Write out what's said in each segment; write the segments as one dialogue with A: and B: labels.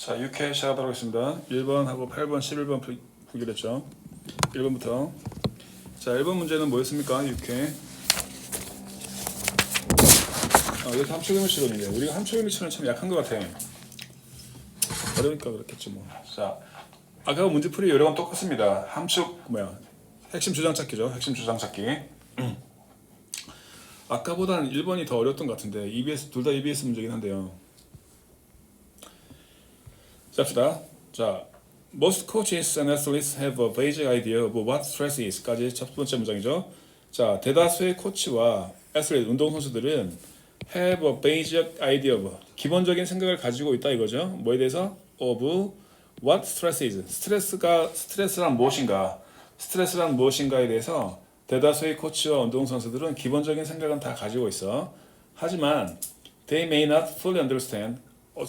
A: 자, 6회 시작하도록 하겠습니다. 1번하고 8번, 11번 풀기로 했죠. 1번부터. 자, 1번 문제는 뭐였습니까? 6회. 이게 함축의 미치론인데 우리가 함축의 미치론은 참 약한 것 같아. 어려우니까 그렇겠지 뭐. 자, 아까 문제풀이 여러 번 똑같습니다. 함축 핵심 주장 찾기죠. 핵심 주장 찾기. 아까보다는 1번이 더 어려웠던 것 같은데 둘 다 EBS 문제긴 한데요. 자, most coaches and athletes have a basic idea of what stress is.까지 첫 번째 문장이죠. 자, 대다수의 코치와 애슬리트 운동선수들은 have a basic idea of 기본적인 생각을 가지고 있다 이거죠. 뭐에 대해서? of what stress is. 스트레스란 무엇인가에 대해서 대다수의 코치와 운동선수들은 기본적인 생각은 다 가지고 있어. 하지만 they may not fully understand.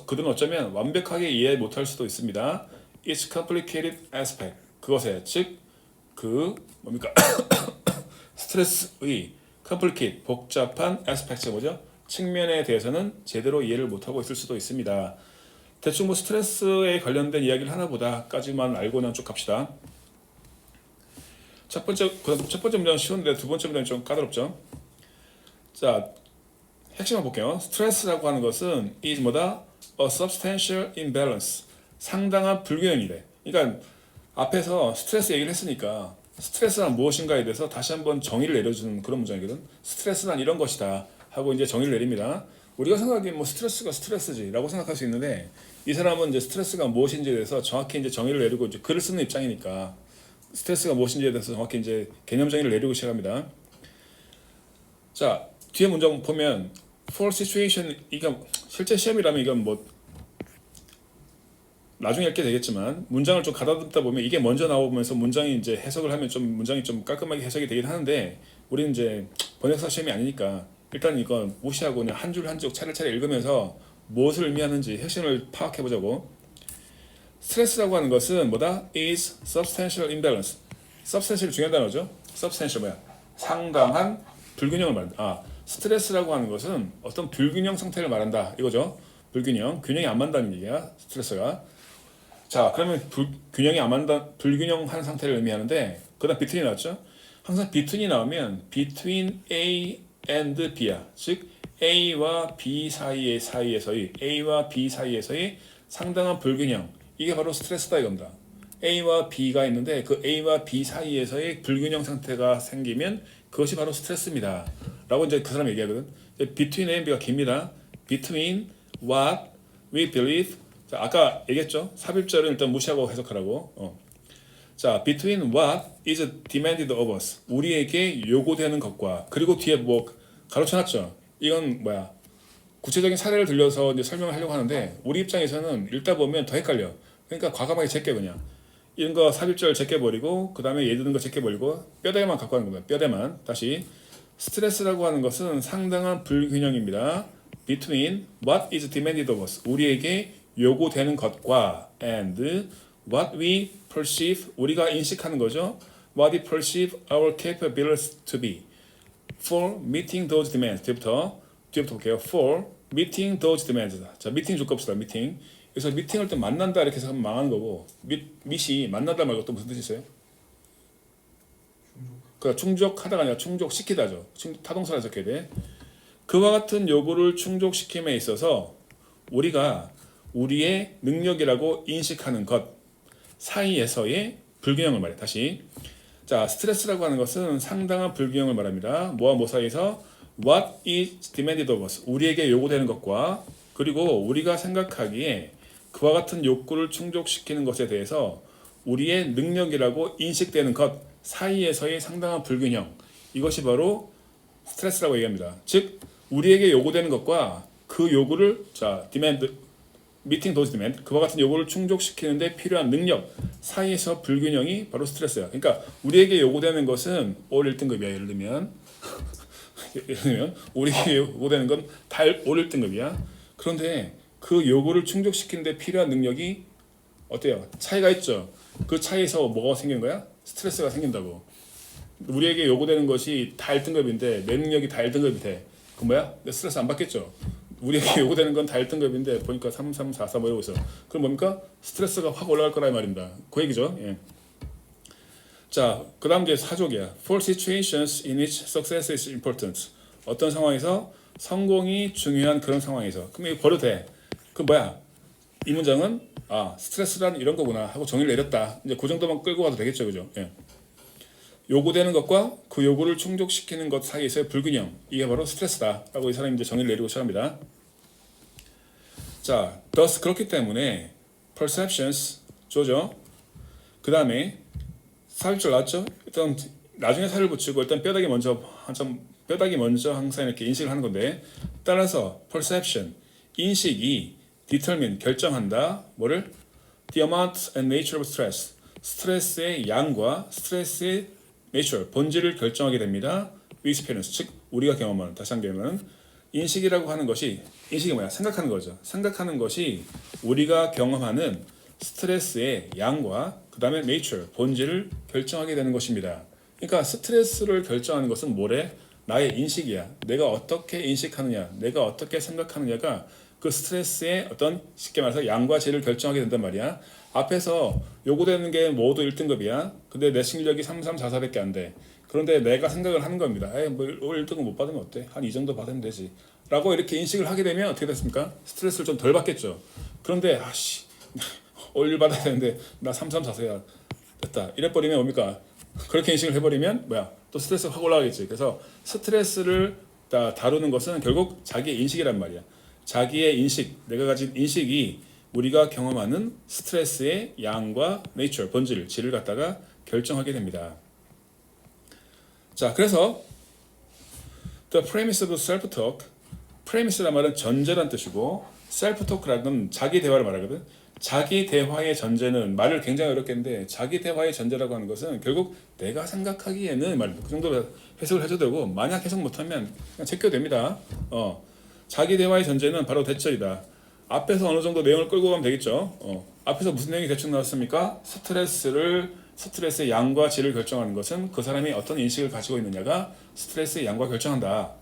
A: 그들은 어쩌면 완벽하게 이해 못할 수도 있습니다. Its complicated aspect. 그것의 즉 스트레스의 complicate 복잡한 aspect가 뭐죠? 측면에 대해서는 제대로 이해를 못하고 있을 수도 있습니다. 대충 뭐 스트레스에 관련된 이야기를 하나보다까지만 알고는 쭉 갑시다. 첫 번째 문제는 쉬운데 두 번째 문제는 좀 까다롭죠. 자, 핵심을 볼게요. 스트레스라고 하는 것은 is 뭐다? A substantial imbalance. 상당한 불균형이래. 그러니까 앞에서 스트레스 얘기를 했으니까 스트레스란 무엇인가에 대해서 다시 한번 정의를 내려주는 그런 문장이거든. 스트레스란 이런 것이다 하고 이제 정의를 내립니다. 우리가 생각하기엔 뭐 스트레스가 스트레스지라고 생각할 수 있는데 이 사람은 이제 스트레스가 무엇인지에 대해서 정확히 이제 정의를 내리고 이제 글을 쓰는 입장이니까 스트레스가 무엇인지에 대해서 정확히 이제 개념 정의를 내리고 시작합니다. 자, 뒤에 문장 보면 for situation, 이게 실제 시험이라면 이건 뭐 나중에 읽게 되겠지만 문장을 좀 가다듬다 보면 이게 먼저 나오면서 문장이 이제 해석을 하면 좀 문장이 좀 깔끔하게 해석이 되긴 하는데 우리는 이제 번역사 시험이 아니니까 일단 이건 무시하고 그냥 한 줄 한 줄 차례차례 읽으면서 무엇을 의미하는지 핵심을 파악해 보자고. 스트레스라고 하는 것은 뭐다? is substantial imbalance. substantial 중요한 단어죠. substantial 상당한 불균형을 말한다. 스트레스라고 하는 것은 어떤 불균형 상태를 말한다 이거죠. 균형이 안 맞다는 얘기야. 스트레스가. 자, 그러면 균형이 안 맞다, 불균형한 상태를 의미하는데 그다음 between이 나왔죠. 항상 between이 나오면 between A and B야. 즉 A와 B 사이에서의 상당한 불균형. 이게 바로 스트레스다 이겁니다. A와 B가 있는데 그 A와 B 사이에서의 불균형 상태가 생기면 그것이 바로 스트레스입니다. 라고 이제 그 사람 얘기하거든. Between A and B가 깁니다. Between what we believe. 자, 아까 얘기했죠. 삽입절은 일단 무시하고 해석하라고. 자, between what is demanded of us. 우리에게 요구되는 것과 그리고 뒤에 뭐 가로쳐놨죠. 이건 구체적인 사례를 들려서 이제 설명을 하려고 하는데 우리 입장에서는 읽다 보면 더 헷갈려. 그러니까 과감하게 제껴 그냥. 이런 거 삽입절 제껴버리고 그 다음에 예를 드는 거 제껴버리고 뼈대만 갖고 하는 겁니다. 뼈대만. 다시 스트레스라고 하는 것은 상당한 불균형입니다. Between what is demanded of us. 우리에게 요구되는 것과 and what we perceive. 우리가 인식하는 거죠. What we perceive our capabilities to be. For meeting those demands. 뒤부터 볼게요. For meeting those demands. 자, 미팅 줄 거 없어요. 미팅. 그래서 미팅을 또 만난다 이렇게 해서 하면 망하는 거고 밑이 만나다 말고 또 무슨 뜻이 있어요? 그러니까 충족하다가 아니라 충족시키다죠. 타동사를 해석해야 돼. 그와 같은 요구를 충족시킴에 있어서 우리가 우리의 능력이라고 인식하는 것 사이에서의 불균형을 말해. 다시. 자, 스트레스라고 하는 것은 상당한 불균형을 말합니다. 뭐와 뭐 사이에서? What is demanded of us. 우리에게 요구되는 것과 그리고 우리가 생각하기에 그와 같은 욕구를 충족시키는 것에 대해서 우리의 능력이라고 인식되는 것 사이에서의 상당한 불균형. 이것이 바로 스트레스라고 얘기합니다. 즉 우리에게 요구되는 것과 그 요구를 meeting those demand 그와 같은 요구를 충족시키는데 필요한 능력 사이에서 불균형이 바로 스트레스야. 그러니까 우리에게 요구되는 것은 올 1등급이야. 예를 들면 우리에게 요구되는 건 달 올 1등급이야. 그런데 그 요구를 충족시키는데 필요한 능력이 어때요? 차이가 있죠. 그 차이에서 뭐가 생기는 거야? 스트레스가 생긴다고. 우리에게 요구되는 것이 다 1등급인데 내 능력이 다 1등급이 돼. 그 뭐야? 내 스트레스 안 받겠죠. 우리에게 요구되는 건 다 1등급인데 보니까 3, 3, 4, 4 뭐 이러고 있어. 그럼 뭡니까? 스트레스가 확 올라갈 거라 이 말입니다. 그 얘기죠. 예. 자, 그 다음 게 사족이야. For situations in which success is important. 어떤 상황에서 성공이 중요한 그런 상황에서. 그럼 이거 버려도 돼. 그 뭐야? 이 문장은 스트레스란 이런 거구나 하고 정의를 내렸다. 이제 그 정도만 끌고 가도 되겠죠, 그죠? 예. 요구되는 것과 그 요구를 충족시키는 것 사이에서의 불균형. 이게 바로 스트레스다라고 이 사람이 이제 정의를 내리고 시작합니다. 자, thus 그렇기 때문에 perceptions 조죠. 그 다음에 삽입절 나왔죠? 일단 나중에 살을 붙이고 일단 뼈다귀 먼저 항상 이렇게 인식을 하는 건데 따라서 perception 인식이 determine 결정한다 뭐를 the amount and nature of stress 스트레스의 양과 스트레스의 nature 본질을 결정하게 됩니다. we experience 즉 우리가 경험하는 다시 한번 인식이라고 하는 것이 인식이 뭐야? 생각하는 거죠. 생각하는 것이 우리가 경험하는 스트레스의 양과 그 다음에 nature, 본질을 결정하게 되는 것입니다. 그러니까 스트레스를 결정하는 것은 뭐래? 나의 인식이야. 내가 어떻게 인식하느냐, 내가 어떻게 생각하느냐가 그 스트레스의 어떤 쉽게 말해서 양과 질을 결정하게 된단 말이야. 앞에서 요구되는 게 모두 1등급이야. 근데 내 실력이 3, 3, 4, 4밖에 안 돼. 그런데 내가 생각을 하는 겁니다. 뭐 1등급 못 받으면 어때? 한 이 정도 받으면 되지. 라고 이렇게 인식을 하게 되면 어떻게 됐습니까? 스트레스를 좀 덜 받겠죠. 그런데 올 받아야 되는데 나 3, 3, 4세야 됐다 이래버리면 뭡니까? 그렇게 인식을 해버리면 뭐야? 또 스트레스가 확 올라가겠지. 그래서 스트레스를 다루는 것은 결국 자기의 인식이란 말이야. 자기의 인식, 내가 가진 인식이 우리가 경험하는 스트레스의 양과 nature, 본질, 질을 갖다가 결정하게 됩니다. 자, 그래서 the premise of self-talk, premise란 말은 전제란 뜻이고 self-talk라는 건 자기 대화를 말하거든. 자기 대화의 전제는 말을 굉장히 어렵게 했는데 자기 대화의 전제라고 하는 것은 결국 내가 생각하기에는 그 정도로 해석을 해도 되고 만약 해석 못하면 그냥 제껴도 됩니다. 자기 대화의 전제는 바로 대절이다. 앞에서 어느 정도 내용을 끌고 가면 되겠죠. 앞에서 무슨 내용이 대충 나왔습니까? 스트레스의 양과 질을 결정하는 것은 그 사람이 어떤 인식을 가지고 있느냐가 스트레스의 양과 결정한다.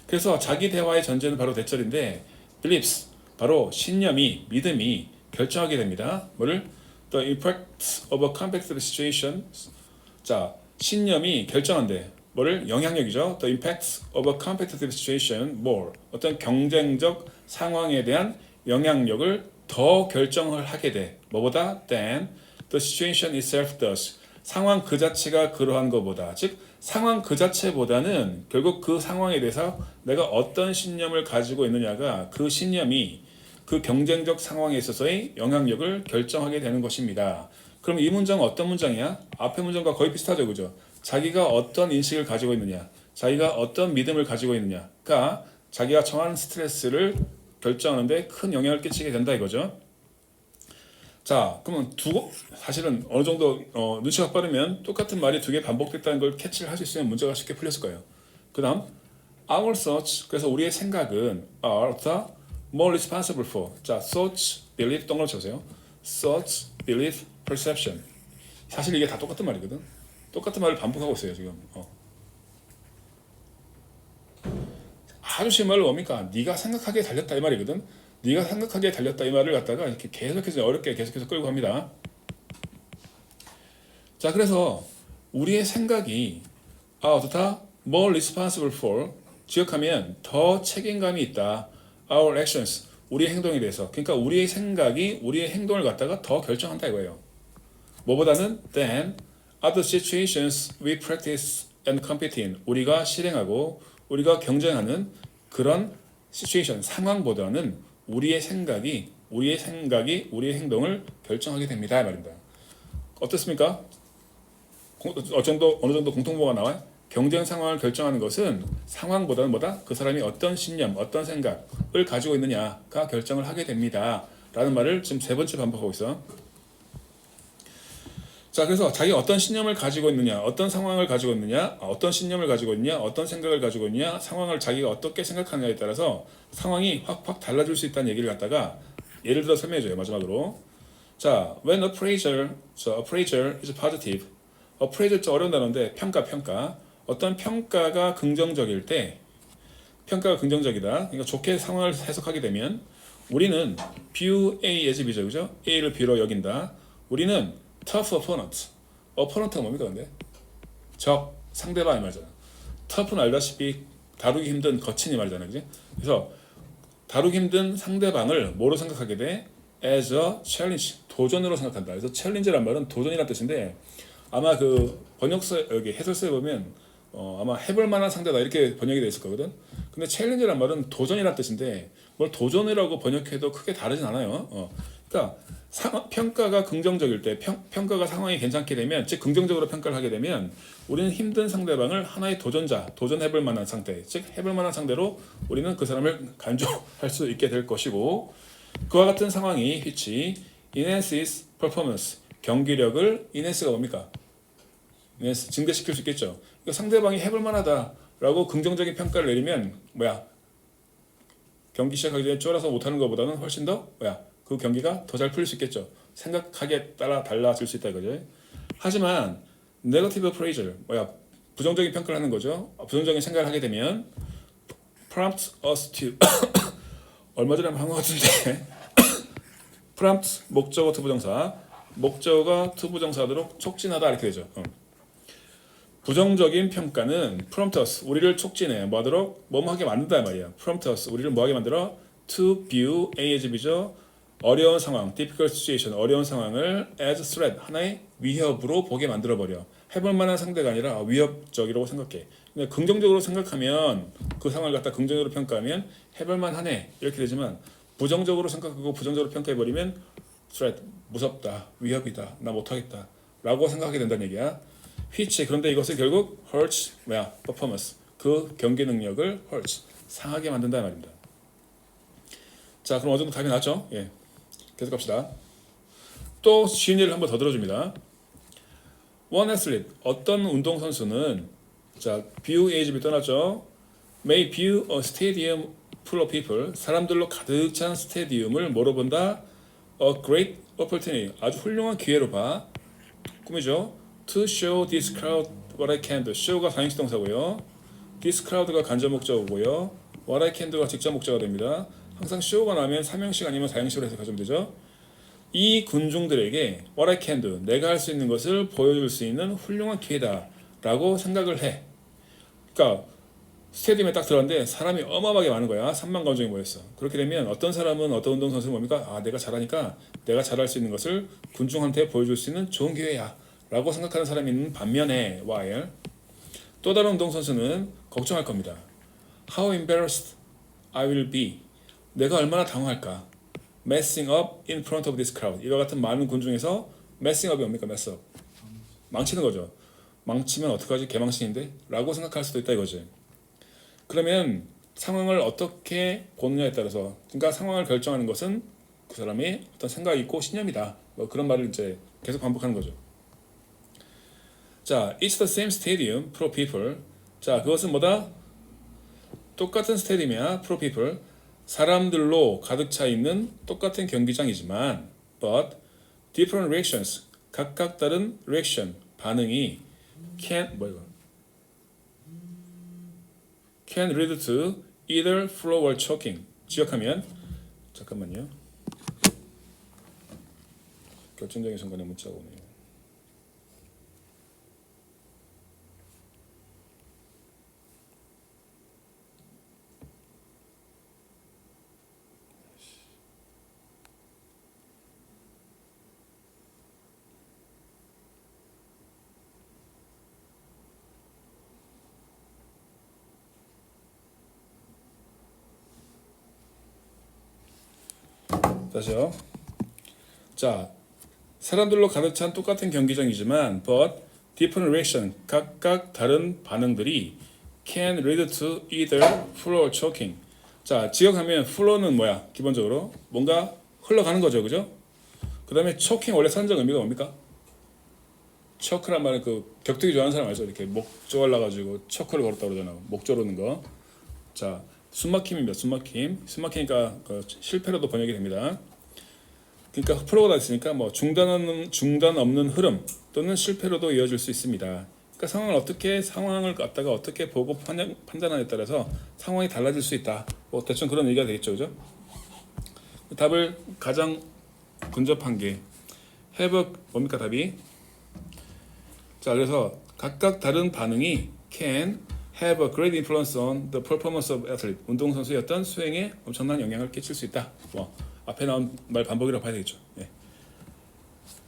A: 그래서 자기 대화의 전제는 바로 대절인데 beliefs, 바로 신념이, 믿음이 결정하게 됩니다. 뭐를? The impact of a competitive situation. 자, 신념이 결정한대. 뭐를? 영향력이죠. The impact of a competitive situation more. 어떤 경쟁적 상황에 대한 영향력을 더 결정을 하게 돼. 뭐보다? Than the situation itself does. 상황 그 자체가 그러한 것보다. 즉, 상황 그 자체보다는 결국 그 상황에 대해서 내가 어떤 신념을 가지고 있느냐가 그 신념이 그 경쟁적 상황에 있어서의 영향력을 결정하게 되는 것입니다. 그럼 이 문장은 어떤 문장이야? 앞의 문장과 거의 비슷하죠, 그죠? 자기가 어떤 인식을 가지고 있느냐, 자기가 어떤 믿음을 가지고 있느냐가 자기가 처한 스트레스를 결정하는데 큰 영향을 끼치게 된다 이거죠. 자, 그러면 사실은 어느 정도 눈치가 빠르면 똑같은 말이 두 개 반복됐다는 걸 캐치를 할 수 있으면 문제가 쉽게 풀렸을 거예요. 그 다음 our thoughts, 그래서 우리의 생각은 are more responsible for. 자, thoughts, belief 동그라미 쳐보세요. thoughts, belief, perception. 사실 이게 다 똑같은 말이거든. 똑같은 말을 반복하고 있어요 지금. 아주 쉬운 말로 뭡니까? 네가 생각하기에 달렸다 이 말이거든. 네가 생각하기에 달렸다 이 말을 갖다가 이렇게 계속해서 어렵게 계속해서 끌고 갑니다. 자, 그래서 우리의 생각이 좋다. more responsible for. 지역하면 더 책임감이 있다. Our actions, 우리의 행동에 대해서. 그러니까 우리의 생각이 우리의 행동을 갖다가 더 결정한다 이거예요. 뭐보다는 than other situations we practice and compete in. 우리가 실행하고 우리가 경쟁하는 그런 situation, 상황보다는 우리의 생각이 우리의 행동을 결정하게 됩니다 이 말입니다. 어떻습니까? 어느 정도 공통모가 나와요? 경쟁 상황을 결정하는 것은 상황보다는 뭐다? 그 사람이 어떤 신념, 어떤 생각을 가지고 있느냐가 결정을 하게 됩니다. 라는 말을 지금 세 번째 반복하고 있어. 자, 그래서 자기가 어떤 신념을 가지고 있느냐, 어떤 상황을 가지고 있느냐, 어떤 신념을 가지고 있느냐, 어떤 생각을 가지고 있느냐, 상황을 자기가 어떻게 생각하느냐에 따라서 상황이 확 달라질 수 있다는 얘기를 갖다가 예를 들어 설명해줘요. 마지막으로. 자, when appraisal is positive. appraisal 좀 어려운 단어인데 평가. 어떤 평가가 긍정적일 때 평가가 긍정적이다. 그러니까 좋게 상황을 해석하게 되면 우리는 view A as B죠, 그죠? A를 B로 여긴다. 우리는 tough opponent. opponent가 뭡니까, 근데? 적, 상대방이 말이잖아. tough는 알다시피 다루기 힘든 거친이 말이잖아, 그지? 그래서 다루기 힘든 상대방을 뭐로 생각하게 돼? as a challenge, 도전으로 생각한다. 그래서 challenge란 말은 도전이라는 뜻인데 아마 그 번역서 여기 해설서에 보면 아마 해볼 만한 상대다 이렇게 번역이 돼 있을 거거든. 근데 챌린지란 말은 도전이란 뜻인데 뭘 도전이라고 번역해도 크게 다르진 않아요. 그러니까 평가가 긍정적일 때 평가가 상황이 괜찮게 되면 즉 긍정적으로 평가를 하게 되면 우리는 힘든 상대방을 하나의 도전자, 도전해볼 만한 상태, 즉 해볼 만한 상대로 우리는 그 사람을 간주할 수 있게 될 것이고 그와 같은 상황이 which enhances performance, 경기력을 enhance가 뭡니까? 증대시킬 수 있겠죠. 그러니까 상대방이 해볼 만하다라고 긍정적인 평가를 내리면 경기 시작하기 전에 쫄아서 못하는 것보다는 훨씬 더 그 경기가 더 잘 풀릴 수 있겠죠. 생각하기에 따라 달라질 수 있다 이거죠. 하지만 네거티브 appraisal 부정적인 평가를 하는 거죠. 부정적인 생각을 하게 되면 prompt us to 얼마 전에 한 것 같은데 prompt 목적어 투부정사 목적어가 투부정사도록 촉진하다 이렇게 되죠. 부정적인 평가는 prompt us 우리를 촉진해 뭐하도록 뭐하게 만든다 말이야. prompt us 우리를 뭐하게 만들어 to view A as B죠. 어려운 상황, difficult situation 어려운 상황을 as threat 하나의 위협으로 보게 만들어 버려. 해볼 만한 상대가 아니라 위협적이라고 생각해. 근데 긍정적으로 생각하면 그 상황을 갖다 긍정적으로 평가하면 해볼 만하네 이렇게 되지만 부정적으로 생각하고 부정적으로 평가해 버리면 threat 무섭다, 위협이다, 나 못하겠다 라고 생각하게 된다는 얘기야. which 그런데 이것을 결국 hurts performance 그 경기 능력을 hurts 상하게 만든다 말입니다. 자 그럼 어느 정도 답이 나왔죠? 예. 계속 갑시다. 또 쉬운 예를 한번 더 들어줍니다. One athlete 어떤 운동선수는 자 view A, B 떠났죠. May view a stadium full of people 사람들로 가득 찬 스테디움을 뭐로 본다? A great opportunity 아주 훌륭한 기회로 봐. 꿈이죠. To show this crowd what I can do. show가 사행시 동사고요. This crowd가 간접 목적어고요. What I can do가 직접 목적어가 됩니다. 항상 show가 나면 삼형식 아니면 사형식으로 해석하시면 되죠. 이 군중들에게 what I can do, 내가 할 수 있는 것을 보여줄 수 있는 훌륭한 기회다라고 생각을 해. 그러니까 스테디움에 딱 들어갔는데 사람이 어마어마하게 많은 거야. 3만 관중이 모였어. 그렇게 되면 어떤 사람은 어떤 운동선수는 뭡니까? 내가 잘하니까 내가 잘할 수 있는 것을 군중한테 보여줄 수 있는 좋은 기회야 라고 생각하는 사람이 있는 반면에 while 또 다른 운동선수는 걱정할 겁니다. How embarrassed I will be. 내가 얼마나 당황할까. Messing up in front of this crowd. 이와 같은 많은 군중에서 messing up이 뭡니까? mess up. 망치는 거죠. 망치면 어떡하지? 개망신인데? 라고 생각할 수도 있다 이거지. 그러면 상황을 어떻게 보느냐에 따라서 그러니까 상황을 결정하는 것은 그 사람의 어떤 생각이 있고 신념이다. 그런 말을 이제 계속 반복하는 거죠. 자, it's the same stadium, pro people. 자, 그것은 뭐다? 똑같은 스테디움이야, pro people. 사람들로 가득 차 있는 똑같은 경기장이지만, but different reactions, 각각 다른 reaction, 반응이 can lead to either flow or choking. 지역하면 잠깐만요. 결정적인 순간에 문자가 오네요. 다시요. 자, 사람들로 가득 찬 똑같은 경기장이지만 but different reaction, 각각 다른 반응들이 can lead to either flow or choking. 자, 지역하면 flow는 뭐야? 기본적으로 뭔가 흘러가는 거죠, 그죠? 그 다음에 choking 원래 산적 의미가 뭡니까? choke란 말은 그 격투기 좋아하는 사람 알죠? 이렇게 목 조아라가지고 choke를 걸었다 그러잖아. 목 조르는 거. 자, 숨막힘입니다. 숨막힘. 숨막히니까 그 실패로도 번역이 됩니다. 그러니까 플로우가 있으니까 뭐 중단 없는 흐름 또는 실패로도 이어질 수 있습니다. 그러니까 상황을 갖다가 어떻게 보고 판단하냐에 따라서 상황이 달라질 수 있다. 뭐 대충 그런 얘기가 되겠죠, 그죠? 답을 가장 근접한 게 have 뭡니까 답이? 자, 그래서 각각 다른 반응이 can have a great influence on the performance of athlete. 운동선수의 어떤 수행에 엄청난 영향을 끼칠 수 있다. 뭐 앞에 나온 말 반복이라고 봐야 되겠죠. 예.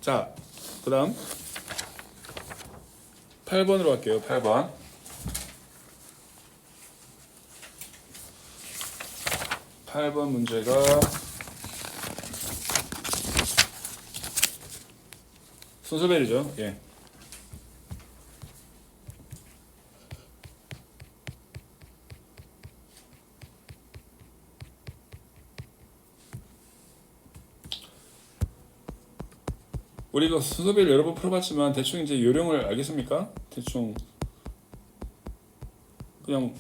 A: 자, 그다음 8번으로 갈게요. 8번. 8번 문제가 순서별이죠. 예. 우리 이거 순서별 여러 번 풀어봤지만 대충 이제 요령을 알겠습니까? 대충 그냥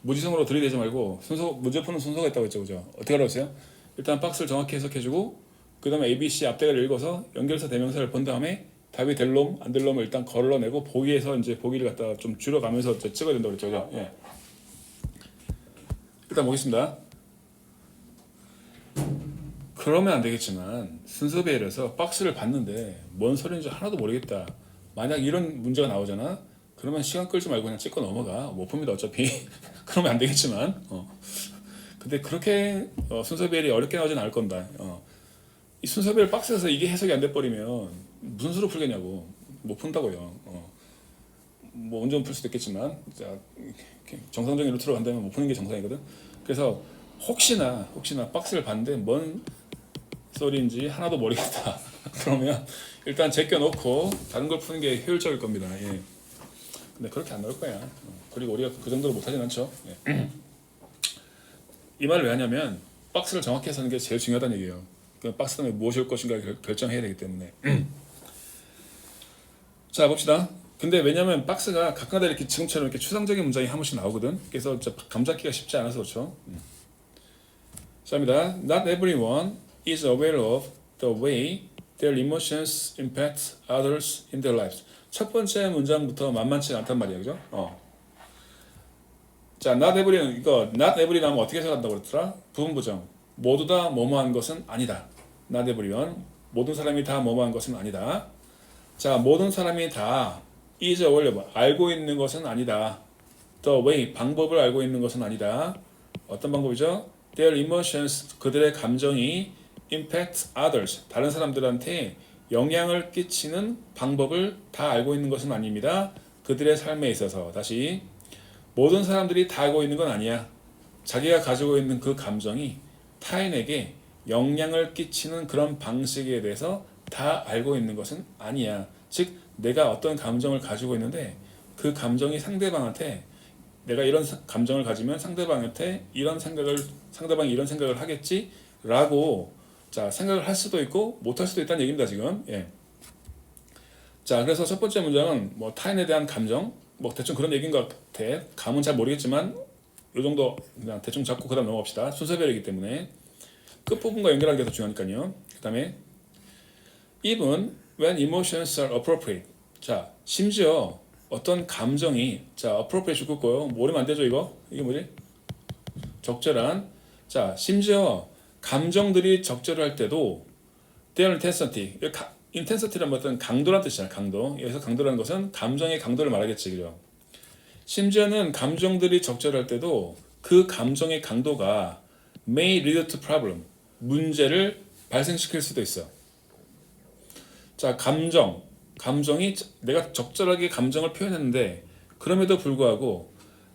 A: 무지성으로 들이대지 말고 문제 푸는 순서가 있다고 했죠, 그죠? 어떻게 알았어요? 일단 박스를 정확히 해석해주고 그 다음에 ABC 앞대가를 읽어서 연결사 대명사를 본 다음에 답이 될 놈, 안 될 놈을 일단 걸러내고 보기에서 이제 보기를 갖다가 좀 줄여가면서 이제 찍어야 된다고 그랬죠, 그죠? 예. 일단 보겠습니다. 그러면 안 되겠지만 순서배열에서 박스를 봤는데 뭔 소리인지 하나도 모르겠다. 만약 이런 문제가 나오잖아. 그러면 시간 끌지 말고 그냥 찍고 넘어가. 못 풉니다 어차피. 그러면 안 되겠지만. 근데 그렇게 순서배열이 어렵게 나오진 않을 건다. 이 순서배열 박스에서 이게 해석이 안 돼버리면 무슨 수로 풀겠냐고. 못 푼다고요. 뭐 언제 풀 수도 있겠지만 자, 정상적인 루트로 간다면 못 푸는 게 정상이거든. 그래서 혹시나 박스를 봤는데 뭔 소리인지 하나도 모르겠다. 그러면 일단 제껴놓고 다른 걸 푸는 게 효율적일 겁니다. 예. 근데 그렇게 안 나올 거야. 그리고 우리가 그 정도로 못하진 않죠. 예. 이 말을 왜 하냐면 박스를 정확히 해서 하는 게 제일 중요하다는 얘기예요. 그 박스 다음에 무엇이 올 것인가 결정해야 되기 때문에. 자, 봅시다. 근데 왜냐면 박스가 가끔가다 이렇게 지금처럼 이렇게 추상적인 문장이 한 번씩 나오거든. 그래서 감 잡기가 쉽지 않아서 그렇죠. 자입니다. Not everyone is aware of the way their emotions impact others in their lives. 첫 번째 문장부터 만만치 않단 말이야, 그죠? 자, not everyone 이거 not every 나오면 어떻게 해석한다고 그랬더라? 부분 부정. 모두 다 뭐뭐한 것은 아니다. Not everyone 모든 사람이 다 뭐뭐한 것은 아니다. 자, 모든 사람이 다 is aware of 알고 있는 것은 아니다. The way 방법을 알고 있는 것은 아니다. 어떤 방법이죠? Their emotions 그들의 감정이 impact others 다른 사람들한테 영향을 끼치는 방법을 다 알고 있는 것은 아닙니다. 그들의 삶에 있어서 다시 모든 사람들이 다 알고 있는 건 아니야. 자기가 가지고 있는 그 감정이 타인에게 영향을 끼치는 그런 방식에 대해서 다 알고 있는 것은 아니야. 즉 내가 어떤 감정을 가지고 있는데 그 감정이 상대방한테 내가 이런 감정을 가지면 상대방한테 상대방이 이런 생각을 하겠지라고 자 생각을 할 수도 있고 못할 수도 있다는 얘기입니다 지금. 예. 자 그래서 첫 번째 문장은 뭐 타인에 대한 감정 뭐 대충 그런 얘기인 것 같아. 감은 잘 모르겠지만 이 정도 그냥 대충 잡고 그다음 넘어갑시다. 순서별이기 때문에 끝부분과 연결하는 게 더 중요하니까요. 그다음에 even when emotions are appropriate. 자 심지어 어떤 감정이 자 appropriate 죽었고요. 모르면 안 되죠 이거. 이게 뭐지? 적절한. 자 심지어 감정들이 적절할 때도 their intensity. intensity란 어떤 강도란 뜻이잖아요. 강도. 여기서 강도라는 것은 감정의 강도를 말하겠지, 그죠? 심지어는 감정들이 적절할 때도 그 감정의 강도가 may lead to problem. 문제를 발생시킬 수도 있어. 자, 감정이 내가 적절하게 감정을 표현했는데 그럼에도 불구하고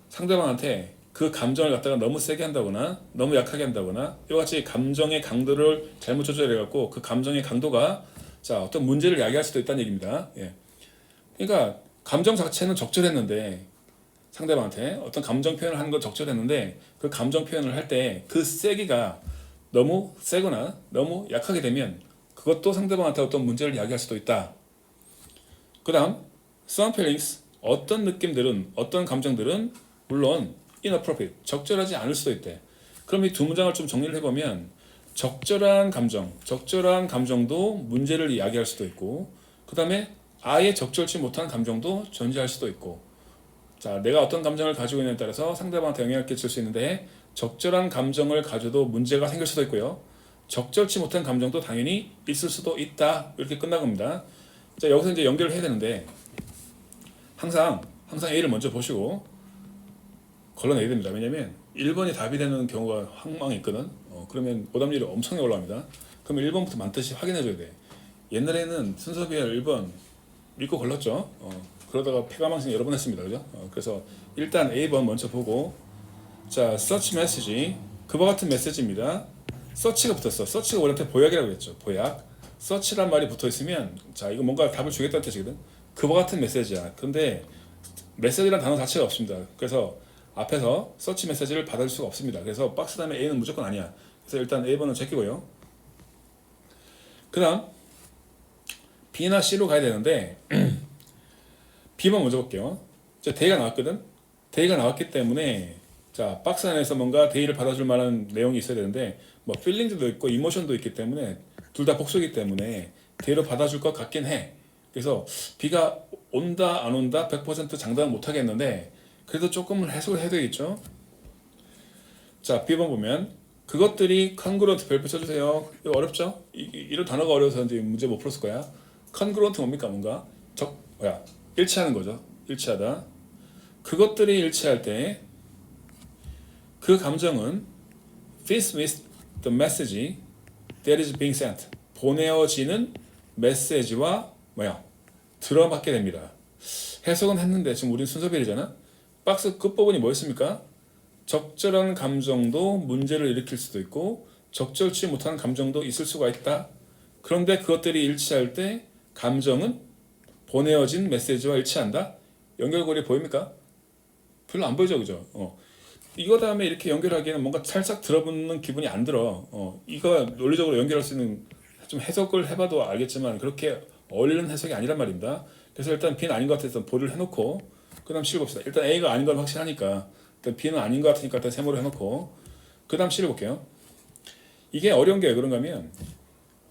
A: 상대방한테 그 감정을 갖다가 너무 세게 한다거나 너무 약하게 한다거나 이와 같이 감정의 강도를 잘못 조절해갖고 그 감정의 강도가 자 어떤 문제를 야기할 수도 있다는 얘기입니다. 예. 그러니까 감정 자체는 적절했는데 상대방한테 어떤 감정 표현을 하는 건 적절했는데 그 감정 표현을 할 때 그 세기가 너무 세거나 너무 약하게 되면 그것도 상대방한테 어떤 문제를 야기할 수도 있다. 그 다음 some feelings 어떤 느낌들은 어떤 감정들은 물론 inappropriate 적절하지 않을 수도 있대. 그럼 이 두 문장을 좀 정리를 해보면 적절한 감정도 문제를 야기할 수도 있고 그 다음에 아예 적절치 못한 감정도 존재할 수도 있고, 자, 내가 어떤 감정을 가지고 있느냐에 따라서 상대방한테 영향을 끼칠 수 있는데 적절한 감정을 가져도 문제가 생길 수도 있고요. 적절치 못한 감정도 당연히 있을 수도 있다. 이렇게 끝난 겁니다. 자, 여기서 이제 연결을 해야 되는데 항상 A를 먼저 보시고 걸러내야 됩니다. 왜냐면 1번이 답이 되는 경우가 항상 있거든. 그러면 오답률이 엄청나게 올라갑니다. 그럼 1번부터 많듯이 확인해줘야 돼. 옛날에는 순서 비할 1번 믿고 걸렀죠. 그러다가 패가망신 여러 번 했습니다. 그죠? 그래서 일단 A번 먼저 보고, 자, search message, 그와 같은 메시지입니다. search가 붙었어. search가 원래 보약이라고 했죠. 보약. search란 말이 붙어 있으면, 자, 이거 뭔가 답을 주겠다는 뜻이거든. 그와 같은 메시지야. 근데 메시지란 단어 자체가 없습니다. 그래서 앞에서 search 메시지를 받을 수가 없습니다. 그래서 박스 다음에 A는 무조건 아니야. 그래서 일단 A번은 제끼고요. 그 다음 B나 C로 가야 되는데 B번 먼저 볼게요. 자, 데이가 나왔거든. 데이가 나왔기 때문에, 자, 박스 안에서 뭔가 데이를 받아줄 만한 내용이 있어야 되는데, 뭐 필링도 있고 이모션도 있기 때문에 둘 다 복수이기 때문에 데이로 받아줄 것 같긴 해. 그래서 B가 온다 안 온다 100% 장담은 못 하겠는데 그래도 조금은 해석을 해야 되겠죠. 자, B번 보면 그것들이 congruent 별표 쳐주세요. 이거 어렵죠? 이런 단어가 어려워서 이제 문제 못 풀었을 거야. congruent 뭡니까? 뭔가 일치하는 거죠. 일치하다. 그것들이 일치할 때 그 감정은 fits with the message that is being sent. 보내어지는 메시지와 들어맞게 됩니다. 해석은 했는데 지금 우리는 순서별이잖아. 박스 끝부분이 뭐였습니까? 적절한 감정도 문제를 일으킬 수도 있고 적절치 못한 감정도 있을 수가 있다. 그런데 그것들이 일치할 때 감정은 보내어진 메시지와 일치한다. 연결고리 보입니까? 별로 안 보이죠, 그죠? 이거 다음에 이렇게 연결하기에는 뭔가 살짝 들어붙는 기분이 안 들어. 이거 논리적으로 연결할 수 있는 좀 해석을 해봐도 알겠지만 그렇게 어울리는 해석이 아니란 말입니다. 그래서 일단 B는 아닌 것 같아서 보를 해놓고 그 다음 C를 봅시다. 일단 A가 아닌 건 확실하니까 일단 B는 아닌 것 같으니까 일단 세모로 해놓고 그 다음 C를 볼게요. 이게 어려운 게 왜 그런가 하면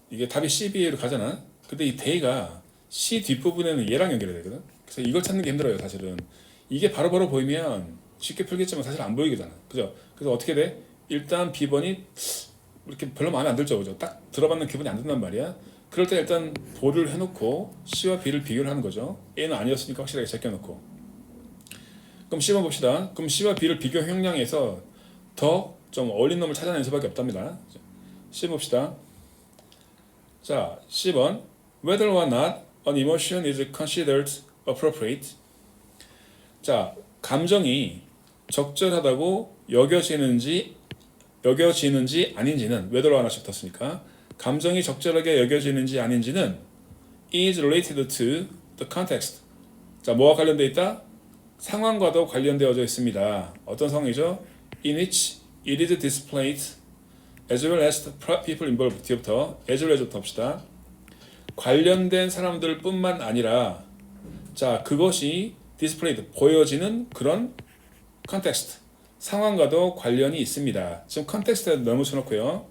A: 이게 답이 C, B로 가잖아. 근데 이 데이가 C 뒷부분에는 얘랑 연결이 되거든. 그래서 이걸 찾는 게 힘들어요, 사실은. 이게 바로바로 보이면 쉽게 풀겠지만 사실 안 보이잖아. 그죠? 그래서 어떻게 돼? 일단 B번이 이렇게 별로 마음에 안 들죠, 그죠? 딱 들어봤는 기분이 안 든단 말이야. 그럴 때 일단 보를 해놓고 C와 B를 비교를 하는 거죠. A는 아니었으니까 확실하게 제껴놓고. 그럼 C번 봅시다. 그럼 C와 B를 비교 형량에서 더 좀 어울리는 놈을 찾아낼 수밖에 없답니다. C 봅시다. 자, C번 Whether or not an emotion is considered appropriate. 자, 감정이 적절하다고 여겨지는지 아닌지는 whether or not이 붙었으니까 감정이 적절하게 여겨지는지 아닌지는 is related to the context. 자, 뭐와 관련되어 있다? 상황과도 관련되어져 있습니다. 어떤 상황이죠? In which it is displayed as well as the people involved. 뒤부터 as well as부터 합시다. 관련된 사람들 뿐만 아니라, 자, 그것이 displayed, 보여지는 그런 context, 상황과도 관련이 있습니다. 지금 컨텍스트에 넣어 놓고요.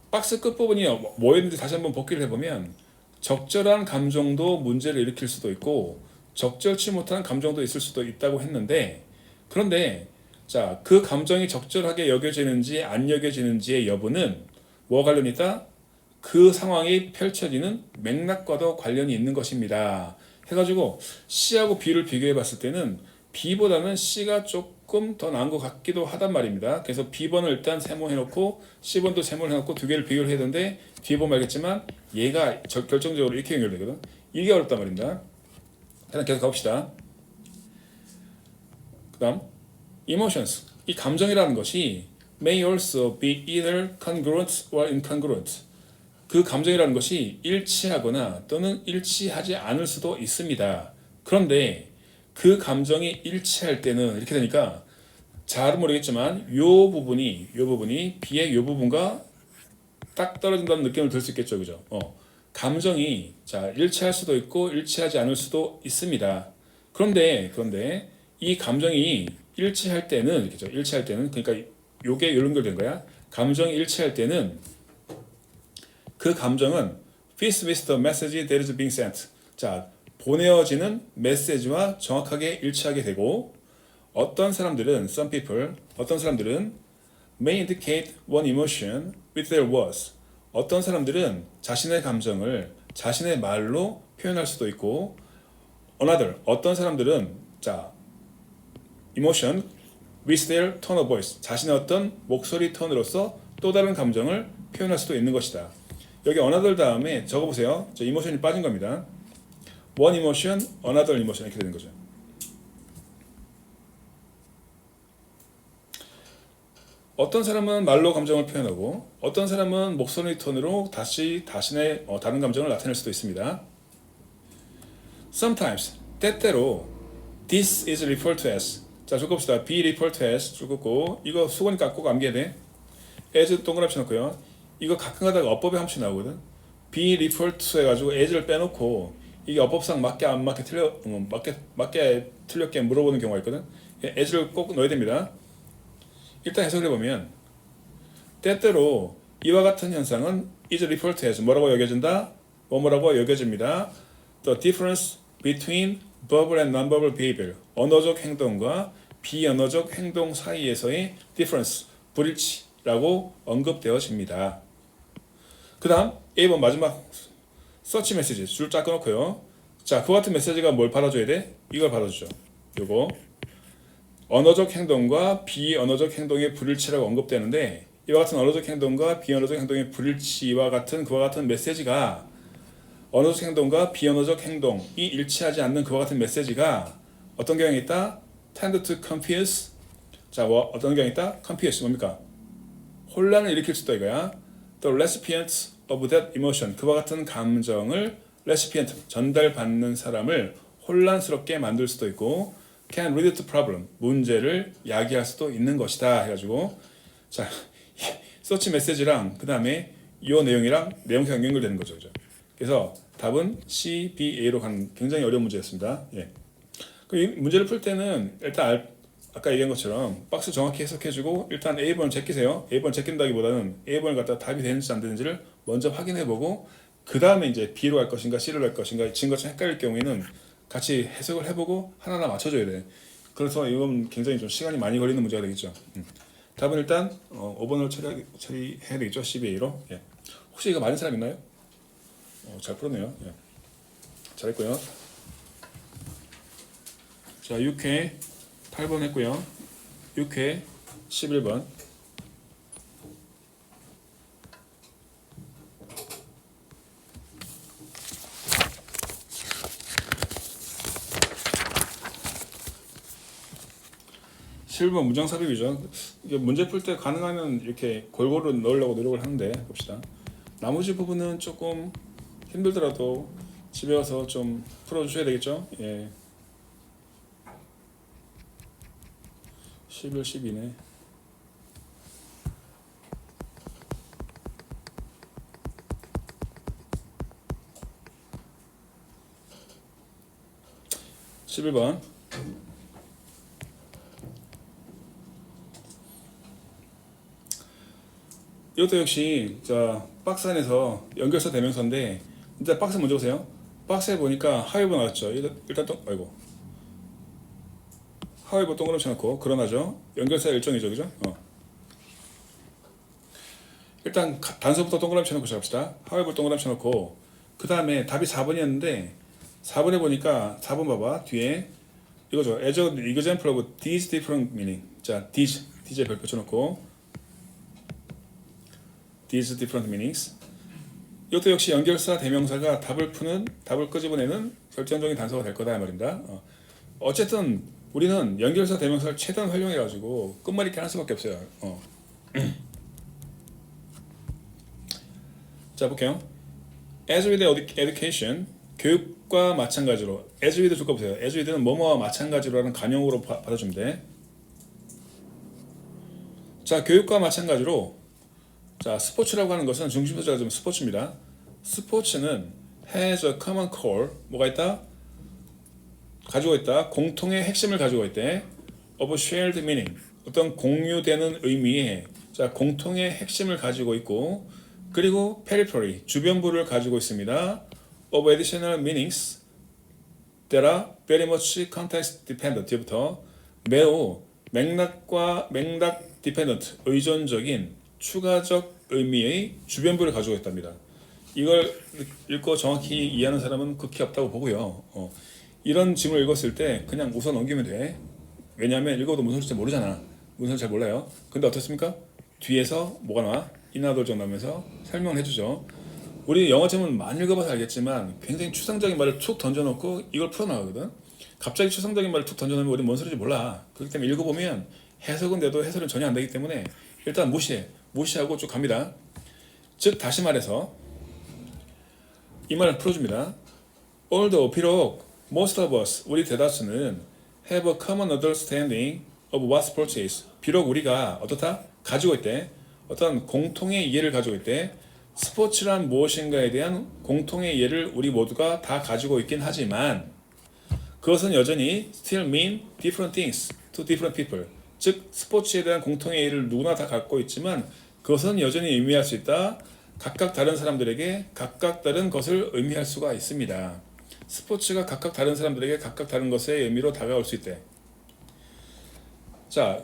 A: 박스 끝부분이 뭐였는지 다시 한번 복기를 해보면 적절한 감정도 문제를 일으킬 수도 있고 적절치 못한 감정도 있을 수도 있다고 했는데, 그런데 자, 그 감정이 적절하게 여겨지는지 안 여겨지는지의 여부는 뭐와 관련이 있다? 그 상황이 펼쳐지는 맥락과도 관련이 있는 것입니다. 해가지고 C하고 B를 비교해 봤을 때는 B보다는 C가 조금 더 나은 것 같기도 하단 말입니다. 그래서 B번을 일단 세모해놓고 C번도 세모를 해놓고 두 개를 비교를 해야 되는데 뒤에 보면 알겠지만 얘가 결정적으로 이렇게 연결되거든. 이게 어렵단 말입니다. 일단 계속 가봅시다. 그 다음 emotions, 이 감정이라는 것이 may also be either congruent or incongruent. 그 감정이라는 것이 일치하거나 또는 일치하지 않을 수도 있습니다. 그런데 그 감정이 일치할 때는 이렇게 되니까 잘은 모르겠지만 요 부분이 B의 요 부분과 딱 떨어진다는 느낌을 들 수 있겠죠, 그죠? 감정이 자 일치할 수도 있고 일치하지 않을 수도 있습니다. 그런데 이 감정이 일치할 때는 이렇게죠. 일치할 때는 그러니까 요게 연결된 거야. 감정이 일치할 때는 그 감정은 fits with the message that is being sent. 자, 보내어지는 메시지와 정확하게 일치하게 되고 어떤 사람들은 some people 어떤 사람들은 may indicate one emotion with their words 어떤 사람들은 자신의 감정을 자신의 말로 표현할 수도 있고 another 어떤 사람들은 자 emotion with their tone of voice 자신의 어떤 목소리 톤으로서 또 다른 감정을 표현할 수도 있는 것이다. 여기 another 다음에 적어보세요. 저 emotion이 빠진 겁니다. one emotion, another emotion 이렇게 되는 거죠. 어떤 사람은 말로 감정을 표현하고 어떤 사람은 목소리 톤으로 다시 자신의 다른 감정을 나타낼 수도 있습니다. Sometimes 때때로 this is referred to as 자 줄 봅시다. be referred to as 줄 긋고 이거 수건이니까 꼭 암기해야 돼. as 동그라미 쳐놓고요. 이거 가끔 가다가 어법에 한 번씩 나오거든. be referred to 해가지고 as를 빼놓고 이게 어법상 맞게 안 맞게 맞게 틀렸게 물어보는 경우가 있거든. as를 꼭 넣어야 됩니다. 일단 해석을 해보면 때때로 이와 같은 현상은 is referred to as 뭐라고 여겨진다? 뭐라고 여겨집니다. The difference between verbal and non-verbal behavior 언어적 행동과 비언어적 행동 사이에서의 difference 불일치라고 언급되어집니다. 그 다음 A번 마지막 서치 메시지 줄 쫙 끊어놓고요. 자, 그와 같은 메시지가 뭘 받아줘야 돼? 이걸 받아주죠. 요거 언어적 행동과 비언어적 행동의 불일치라고 언급되는데 이와 같은 언어적 행동과 비언어적 행동의 불일치와 같은 그와 같은 메시지가 언어적 행동과 비언어적 행동이 일치하지 않는 그와 같은 메시지가 어떤 경향이 있다? tend to confuse 자, 어떤 경향이 있다? confuse 뭡니까? 혼란을 일으킬 수 있다 이거야. The recipient of that emotion 그와 같은 감정을 recipient 전달받는 사람을 혼란스럽게 만들 수도 있고 can lead to problem 문제를 야기할 수도 있는 것이다 해가지고 자 서치 메시지랑 그 다음에 이 내용이랑 내용상 연결되는 거죠. 그래서 답은 C, B, A로 간 굉장히 어려운 문제였습니다. 예. 이 문제를 풀 때는 일단 아까 얘기한 것처럼 박스 정확히 해석해주고 일단 A번 제끼세요. A번 제낀다기보다는 A번을 갖다 답이 되는지 안 되는지를 먼저 확인해보고 그 다음에 이제 B로 갈 것인가 C로 갈 것인가 지금 것처럼 헷갈릴 경우에는 같이 해석을 해보고 하나하나 맞춰줘야 돼. 그래서 이건 굉장히 좀 시간이 많이 걸리는 문제가 되겠죠. 답은 일단 5번을 처리해야 되겠죠. CBA로. 예. 혹시 이거 맞은 사람 있나요? 잘 풀었네요. 예. 잘했고요. 자, 6회 8번 했고요. 6회 11번. 실버 문장삽입이죠. 이게 문제 풀 때 가능하면 이렇게 골고루 넣으려고 노력을 하는데 봅시다. 나머지 부분은 조금 힘들더라도 집에 와서 좀 풀어주셔야 되겠죠. 예. 11, 12네. (11번) 이것도 역시 자 박스 안에서 연결사 대명사인데 일단 박스 먼저 보세요. 박스에 보니까 하이브 나왔죠. 일단 또 아이고 하이브 동그라미 쳐놓고 그러나죠. 연결사 일정이죠, 그죠? 일단 단서부터 동그라미 쳐놓고 시작합시다. 하이브 동그라미 쳐놓고 그 다음에 답이 4번이었는데 4번에 보니까 4번 봐봐 뒤에 이거죠. As an example of these different meaning. 자, these 별표 쳐놓고 these different meanings. 이것도 역시 연결사 대명사가 답을 끄집어내는 결정적인 단서가 될 거다 이 말입니다. 어쨌든 우리는 연결사 대명사를 최대한 활용해가지고 끝말잇기 할 수밖에 없어요. 자, 볼게요. As with education, 교육과 마찬가지로 as with 줄거 보세요. as with는 뭐뭐와 마찬가지로라는 간용으로 받아주면 돼. 자, 교육과 마찬가지로 자, 스포츠라고 하는 것은 중심소재가 좀 스포츠입니다. 스포츠는 has a common core 뭐가 있다? 가지고 있다. 공통의 핵심을 가지고 있대. of shared meaning 어떤 공유되는 의미의 자, 공통의 핵심을 가지고 있고 그리고 periphery 주변부를 가지고 있습니다. of additional meanings that are very much context dependent. 뒤부터 매우 맥락 dependent, 의존적인 추가적 의미의 주변부를 가지고 있답니다. 이걸 읽고 정확히 이해하는 사람은 극히 없다고 보고요. 이런 지문을 읽었을 때 그냥 웃어 넘기면 돼. 왜냐하면 읽어도 무슨 소리인지 모르잖아. 무슨 소리인지 잘 몰라요. 근데 어떻습니까? 뒤에서 뭐가 나와? 인하돌정 나오면서 설명을 해주죠. 우리 영어 지문 많이 읽어봐서 알겠지만 굉장히 추상적인 말을 툭 던져놓고 이걸 풀어나가거든. 갑자기 추상적인 말을 툭 던져놓으면 우리 뭔 소리인지 몰라. 그렇기 때문에 읽어보면 해석은 돼도 해설은 전혀 안 되기 때문에 일단 무시하고 쭉 갑니다. 즉 다시 말해서 이 말을 풀어줍니다. Although 비록 most of us, 우리 대다수는 have a common understanding of what sports is. 비록 우리가 어떻다? 가지고 있대. 어떤 공통의 이해를 가지고 있대. 스포츠란 무엇인가에 대한 공통의 이해를 우리 모두가 다 가지고 있긴 하지만 그것은 여전히 still mean different things to different people. 즉 스포츠에 대한 공통의 이해를 누구나 다 갖고 있지만 그것은 여전히 의미할 수 있다. 각각 다른 사람들에게 각각 다른 것을 의미할 수가 있습니다. 스포츠가 각각 다른 사람들에게 각각 다른 것의 의미로 다가올 수 있대. 자,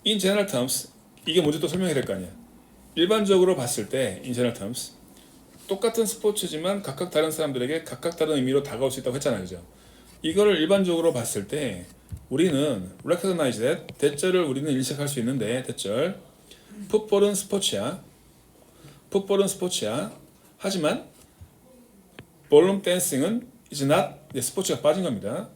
A: in general terms 이게 뭔지 또 설명해야 될 거 아니야. 일반적으로 봤을 때 in general terms 똑같은 스포츠지만 각각 다른 사람들에게 각각 다른 의미로 다가올 수 있다고 했잖아요. 그죠? 이거를 일반적으로 봤을 때 우리는 recognize that 대절을 우리는 인식할 수 있는데 대절 풋볼은 스포츠야. 하지만 볼룸 댄싱은 is not 스포츠가 빠진 겁니다.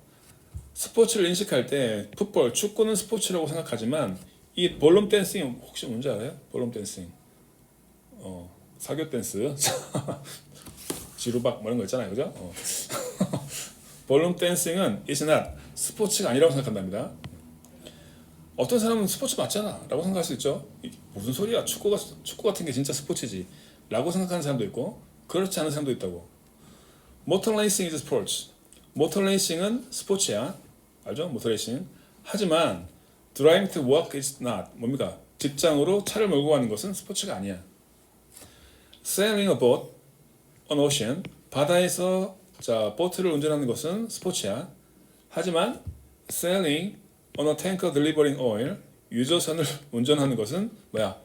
A: 스포츠를 인식할 때 풋볼, 축구는 스포츠라고 생각하지만 이 볼룸 댄싱 혹시 뭔지 알아요? 볼룸 댄싱 사교 댄스 지루박 뭐 이런 거 있잖아요. 그죠? 볼룸 댄싱은 is not 스포츠가 아니라고 생각한답니다. 어떤 사람은 스포츠 맞잖아 라고 생각할 수 있죠. 무슨 소리야, 축구 같은 게 진짜 스포츠지 라고 생각하는 사람도 있고 그렇지 않은 사람도 있다고. 모터 레이싱 is sports. 모터 레이싱은 스포츠야. 알죠? 모터 레이싱. 하지만 driving to work is not. 뭡니까? 직장으로 차를 몰고 가는 것은 스포츠가 아니야. Sailing a boat on ocean. 바다에서 보트를 운전하는 것은 스포츠야. 하지만 sailing on a tanker delivering oil. 유조선을 운전하는 것은 뭐야?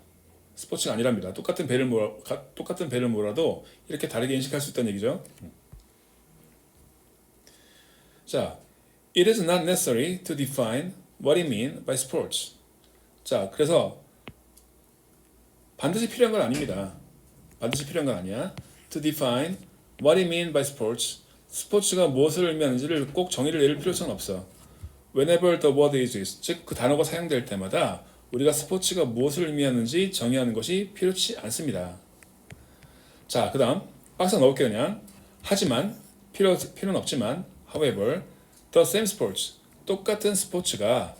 A: 스포츠가 아니랍니다. 똑같은 배를 몰아도 이렇게 다르게 인식할 수 있다는 얘기죠. 자, it is not necessary to define what it means by sports. 자, 그래서 반드시 필요한 건 아닙니다. 반드시 필요한 건 아니야. To define what it means by sports. 스포츠가 무엇을 의미하는지를 꼭 정의를 내릴 필요성은 없어. Whenever the word is used, 즉 그 단어가 사용될 때마다 우리가 스포츠가 무엇을 의미하는지 정의하는 것이 필요치 않습니다. 자, 그 다음 박스 넣을게요. 그냥 하지만 필요는 없지만 however the same sports 똑같은 스포츠가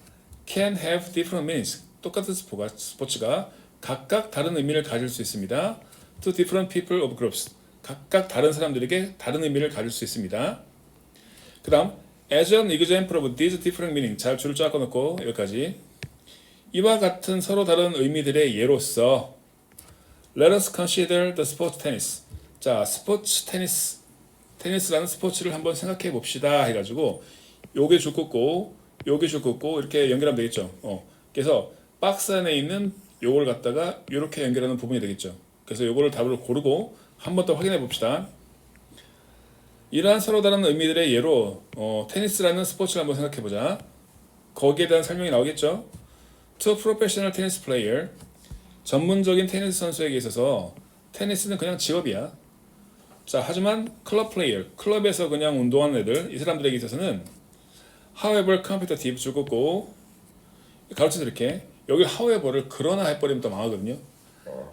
A: can have different meanings 똑같은 스포츠가 각각 다른 의미를 가질 수 있습니다. to different people of groups 각각 다른 사람들에게 다른 의미를 가질 수 있습니다. 그 다음 as an example of these different meanings 잘 줄을 쫙 꺼놓고 여기까지 이와 같은 서로 다른 의미들의 예로서 let us consider the sport tennis. 자, 스포츠 테니스라는 스포츠를 한번 생각해 봅시다 해가지고 요게 줄 긋고 이렇게 연결하면 되겠죠. 그래서 박스 안에 있는 요걸 갖다가 이렇게 연결하는 부분이 되겠죠. 그래서 요거를 답을 고르고 한 번 더 확인해 봅시다. 이러한 서로 다른 의미들의 예로 테니스라는 스포츠를 한번 생각해 보자. 거기에 대한 설명이 나오겠죠. To a professional tennis player, 전문적인 테니스 선수에게 있어서 테니스는 그냥 직업이야. 자, 하지만 클럽 플레이어, 클럽에서 그냥 운동하는 애들, 이 사람들에게 있어서는 however competitive 줄 긋고 가르쳐 드릴게. 여기 however를 그러나 해버리면 또 망하거든요.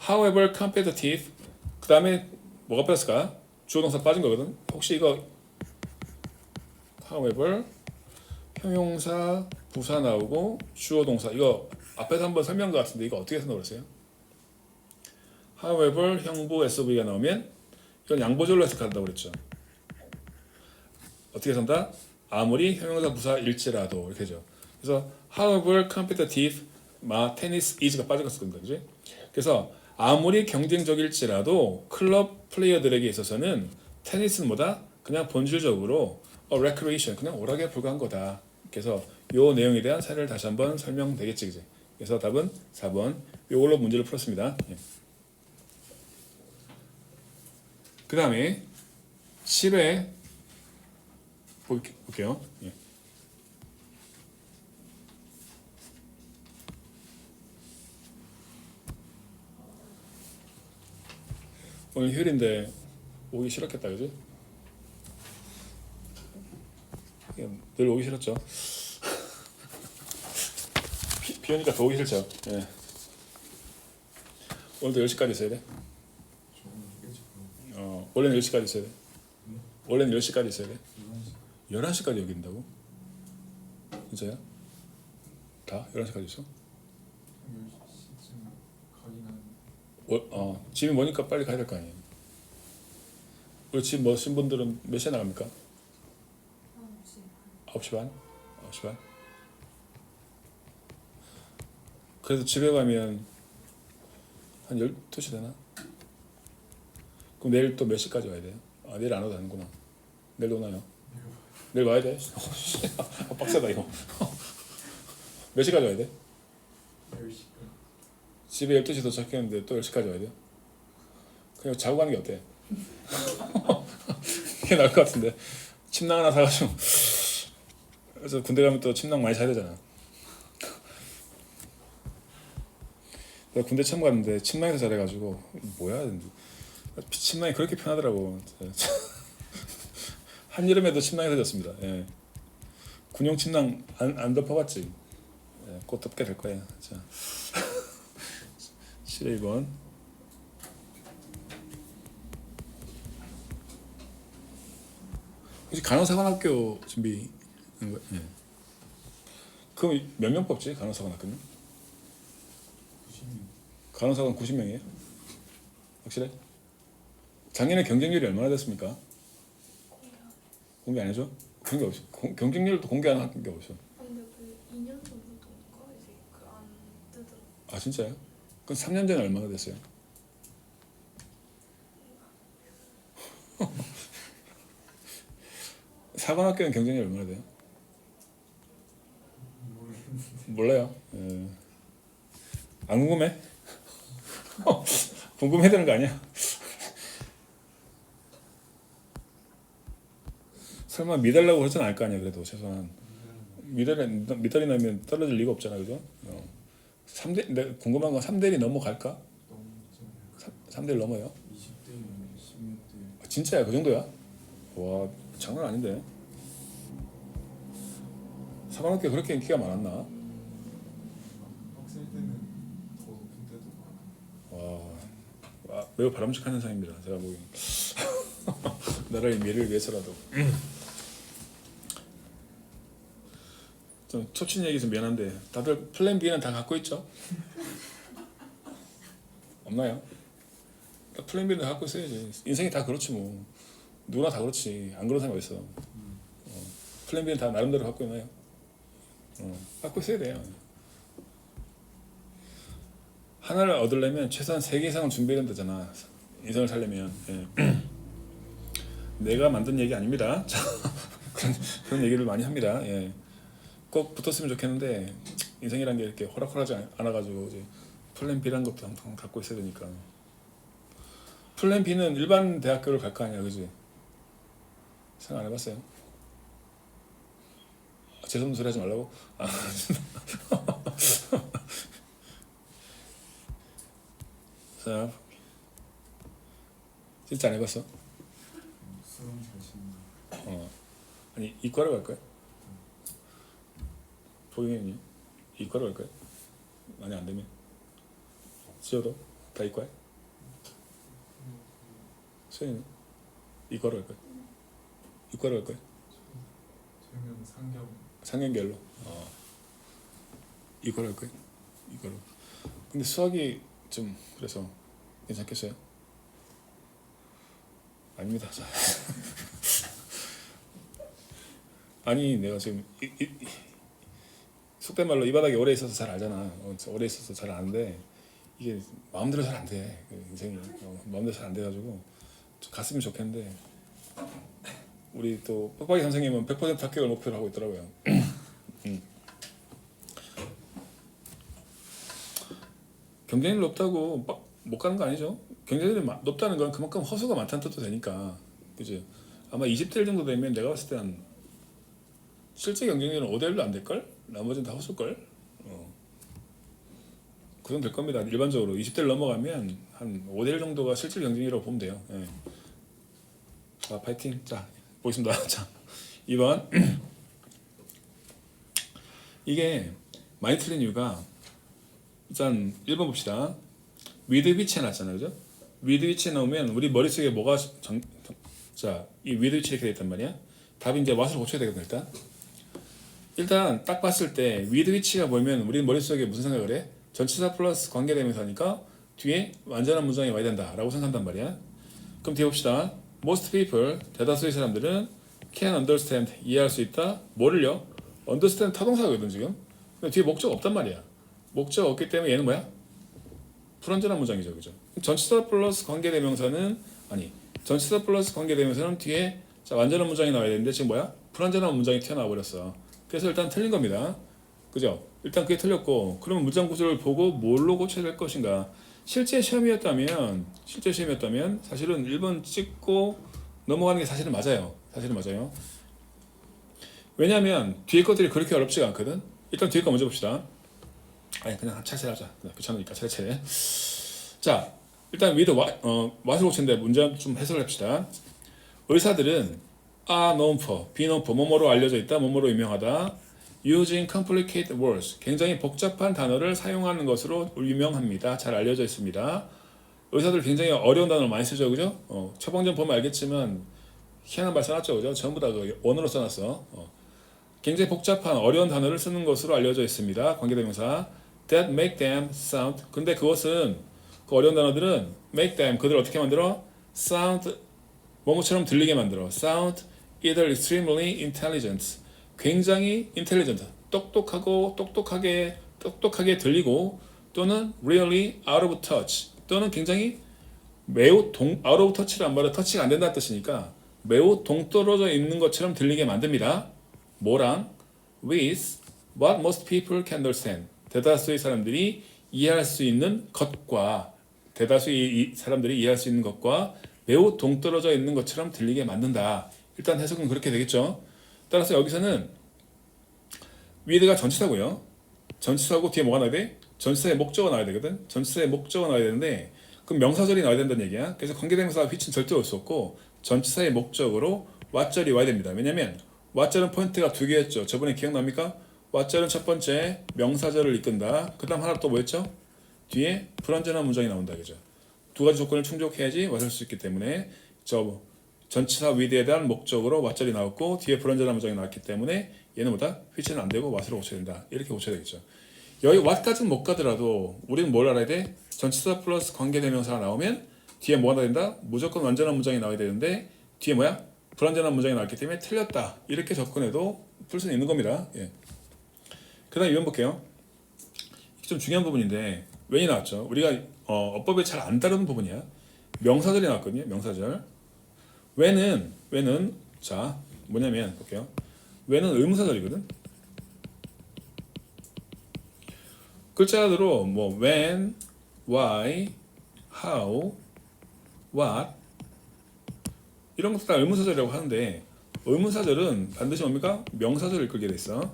A: however competitive 그 다음에 뭐가 빠졌을까? 주어 동사 빠진 거거든. 혹시 이거 however 형용사 부사 나오고 주어 동사 이거 앞에서 한번 설명한 것 같은데 이거 어떻게 생각을 했어요? however 형부 SV가 나오면 이건 양보절로 해석한다고 그랬죠. 어떻게 선다? 아무리 형용사 부사일지라도 이렇게 죠. 그래서 however competitive tennis is가 빠져갔을 겁니다. 그지? 그래서 아무리 경쟁적일지라도 클럽 플레이어들에게 있어서는 테니스는 뭐다? 그냥 본질적으로 recreation 그냥 오락에 불과한 거다. 그래서 요 내용에 대한 사례를 다시 한번 설명되겠지, 그지? 그래서 답은 4번. 요걸로 문제를 풀었습니다. 예. 그 다음에 7회 볼게요. 예. 오늘 휴일인데 오기 싫었겠다, 그지? 늘 오기 싫었죠. 비 오니까 더 오기 싫죠. 예. 오늘도 10시까지 있어야 돼? 원래는 10시까지 있어야 돼? 원래는 10시까지 있어야 돼? 11시까지 여기 있다고? 진짜야? 다? 11시까지 있어?
B: 10시쯤 가긴 하는데
A: 집이 머니까 빨리 가야 될 거 아니에요. 우리 집 머신 분들은 몇 시에 나갑니까? 9시 반? 9시 반? 그래서 집에 가면 한 12시 되나? 그럼 내일 또 몇 시까지 와야 돼요? 내일 안 와도 되는구나. 내일 오나요? 내일 와야 돼? 빡세다 이거. 몇 시까지 와야 돼?
B: 10시까지.
A: 집에 12시 도착했는데 또 10시까지 와야 돼요? 그냥 자고 가는 게 어때? 그게 나을 것 같은데. 침낭 하나 사가지고. 그래서 군대 가면 또 침낭 많이 사야 되잖아. 내가 군대 처음 갔는데 침낭에서 자래가지고 뭐야? 침낭이 그렇게 편하더라고. 한여름에도 침낭에서 잤습니다. 예. 군용 침낭 안 덮어봤지? 예, 곧 덮게 될 거예요. 자, 7번. 혹시 간호사관학교 준비하는 거? 예. 그럼 몇 명 뽑지? 간호사관학교는?
B: 90명.
A: 간호사관 90명이에요? 확실해? 작년에 경쟁률이 얼마나 됐습니까? 공개 안 해줘? 공개 없어. 경쟁률도 공개 안 하는 게 없어.
C: 근데 그 2년 전부터인가 이제 그 안 뜨더라고.
A: 아 진짜요? 그럼 3년 전에 얼마나 됐어요? 사관학교는 경쟁률 얼마나 돼요?
B: 모르겠는데
A: 몰라요. 예. 안 궁금해? 궁금해야 되는 거 아니야? 설마 미달라고 그러진 않을 거 아니야. 그래도 최소한 미달이 나면 떨어질 리가 없잖아, 그죠? 3대 내가 궁금한 건 3대리 넘어갈까?
B: 너무 좀
A: 3대를 넘어요?
B: 20대면 16대
A: 아, 진짜야? 그 정도야? 와 장난 아닌데. 사관학교 그렇게 인기가 많았나?
B: 학생 때는 더 높은 때도 많아.
A: 와, 매우 바람직한 현상입니다. 제가 보기엔. 나라의 미래를 위해서라도. 좀 초친 얘기해서 미안한데 다들 플랜 B는 다 갖고 있죠? 없나요? 플랜 B는 다 갖고 있어야지. 인생이 다 그렇지 뭐. 누구나 다 그렇지. 안 그런 사람이 어딨어. 플랜 B는 다 나름대로 갖고 있나요? 갖고 있어야 돼요. 하나를 얻으려면 최소한 3개 이상은 준비해야 된다잖아. 인생을 살려면. 예. 내가 만든 얘기 아닙니다. 자, 그런 얘기를 많이 합니다. 예. 꼭 붙었으면 좋겠는데 인생이란 게 이렇게 호락호락하지 않아가지고 이제 플랜 B라는 것도 항상 갖고 있어야 되니까. 플랜 B는 일반 대학교를 갈 거 아니야, 그지? 생각 안 해봤어요? 재수없는 소리 하지 말라고? 자, 진짜 안 해봤어?
B: 수능 잘 치는
A: 아니 이과로 갈 거야? 보경이 이과로 갈 거야? 아니 안 되면 지어도 다 이과야? 수현이는 이과로 갈 거야? 이과로 갈 거야?
B: 되면 상경
A: 상경결로. 이과로 갈 거야? 이과로. 근데 수학이 좀 그래서 괜찮겠어요? 아닙니다. 아니 내가 지금 속된 말로 이 바닥에 오래 있어서 잘 알잖아. 오래 있어서 잘 아는데 이게 마음대로 잘 안 돼. 인생이 마음대로 잘 안 돼가지고 좀 갔으면 좋겠는데 우리 또 빡빡이 선생님은 100% 합격을 목표로 하고 있더라고요. 경쟁률 높다고 못 가는 거 아니죠? 경쟁률이 높다는 건 그만큼 허수가 많다는 뜻도 되니까, 그죠? 아마 20대 1 정도 되면 내가 봤을 때는 실제 경쟁률은 5대 1도 안 될걸? 나머지는 다 허수걸? 그 정도 될 겁니다. 일반적으로 20대를 넘어가면 한 5대 1 정도가 실질 경쟁률이라고 보면 돼요. 예. 자, 파이팅. 자, 보겠습니다. 자, 2번. 이게 많이 틀린 이유가, 일단 1번 봅시다. with which에 나왔잖아요, 그죠? with which에 나오면 우리 머릿속에 뭐가 자, 이 with which 이렇게 돼 있단 말이야. 답이 이제 what을 고쳐야 되거든. 일단 딱 봤을 때 with which가 보면 우리 머릿속에 무슨 생각을 해? 전치사 플러스 관계대명사니까 뒤에 완전한 문장이 와야 된다라고 생각한단 말이야. 그럼 뒤에 봅시다. Most people, 대다수의 사람들은 can understand, 이해할 수 있다. 뭐를요? understand 타동사거든 지금. 근데 뒤에 목적 없단 말이야. 목적 없기 때문에 얘는 뭐야? 불완전한 문장이죠, 그죠? 전치사 플러스 관계대명사는 전치사 플러스 관계대명사는 뒤에 자, 완전한 문장이 나와야 되는데 지금 뭐야? 불완전한 문장이 튀어나와 버렸어. 그래서 일단 틀린 겁니다, 그죠? 일단 그게 틀렸고, 그러면 문장 구조를 보고 뭘로 고쳐야 될 것인가? 실제 시험이었다면 사실은 1번 찍고 넘어가는 게 사실은 맞아요. 왜냐하면 뒤에 것들이 그렇게 어렵지가 않거든. 일단 뒤에 거 먼저 봅시다. 아니 그냥 차례 하자. 귀찮으니까 차례. 자, 일단 with what을 고치는데 문제 좀 해석을 합시다. 의사들은 are known for, be known for, 뭐뭐로 알려져 있다, 뭐뭐로 유명하다. using complicated words, 굉장히 복잡한 단어를 사용하는 것으로 유명합니다. 잘 알려져 있습니다. 의사들 굉장히 어려운 단어를 많이 쓰죠, 그죠? 처방전 보면 알겠지만 희한한 말 써놨죠, 그죠? 전부 다 그 원어로 써놨어. 굉장히 복잡한 어려운 단어를 쓰는 것으로 알려져 있습니다. 관계대명사 that make them sound. 근데 그것은 그 어려운 단어들은 make them, 그들을 어떻게 만들어? sound, 뭐뭐처럼 들리게 만들어. sound either extremely intelligent, 굉장히 intelligent, 똑똑하게 들리고, 또는 really out of touch, 또는 굉장히 매우 out of touch를 안 말해, 터치가 안 된다는 뜻이니까 매우 동떨어져 있는 것처럼 들리게 만듭니다. 뭐랑? with what most people can understand, 대다수의 사람들이 이해할 수 있는 것과, 매우 동떨어져 있는 것처럼 들리게 만든다. 일단 해석은 그렇게 되겠죠. 따라서 여기서는 with가 전치사고요. 전치사고 뒤에 뭐가 나와야 돼? 전치사의 목적어 나와야 되거든. 전치사의 목적어 나와야 되는데 그럼 명사절이 나와야 된다는 얘기야. 그래서 관계대명사 which는 절대 올 수 없고 전치사의 목적으로 what절이 와야 됩니다. 왜냐면 what절은 포인트가 두 개였죠. 저번에 기억납니까? what절은 첫 번째 명사절을 이끈다. 그 다음 하나 또 뭐였죠? 뒤에 불완전한 문장이 나온다, 그죠? 두 가지 조건을 충족해야지 what을 수 있기 때문에 전치사 with에 대한 목적으로 what절이 나왔고 뒤에 불완전한 문장이 나왔기 때문에 얘는 뭐다? which는 안 되고 what으로 고쳐야 된다. 이렇게 고쳐야 되겠죠. 여기 what까지는 못 가더라도 우리는 뭘 알아야 돼? 전치사 플러스 관계대명사가 나오면 뒤에 뭐가 나야 된다? 무조건 완전한 문장이 나와야 되는데 뒤에 뭐야? 불완전한 문장이 나왔기 때문에 틀렸다. 이렇게 접근해도 풀 수는 있는 겁니다. 예. 그 다음 2번 볼게요. 이게 좀 중요한 부분인데 when이 나왔죠. 우리가 어법에 잘 안 다루는 부분이야. 명사절이 나왔거든요. 명사절. when은 자 뭐냐면 볼게요. when은 의문사절이거든. 글자들로 뭐 when, why, how, what 이런 것도 다 의문사절이라고 하는데 의문사절은 반드시 뭡니까? 명사절을 이끌게 돼 있어.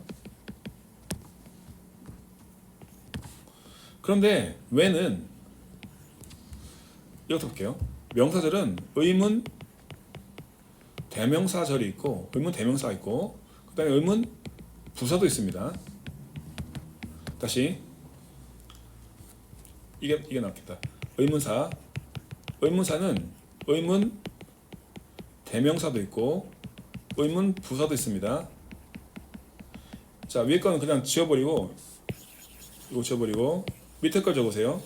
A: 그런데 when은 이것도 볼게요. 명사절은 의문 대명사절이 있고 의문 대명사가 있고 그 다음에 의문 부사도 있습니다. 다시 이게 나왔겠다. 의문사는 의문 대명사도 있고 의문 부사도 있습니다. 자, 위에 거는 그냥 지워버리고 이거 지워버리고 밑에 걸 적으세요.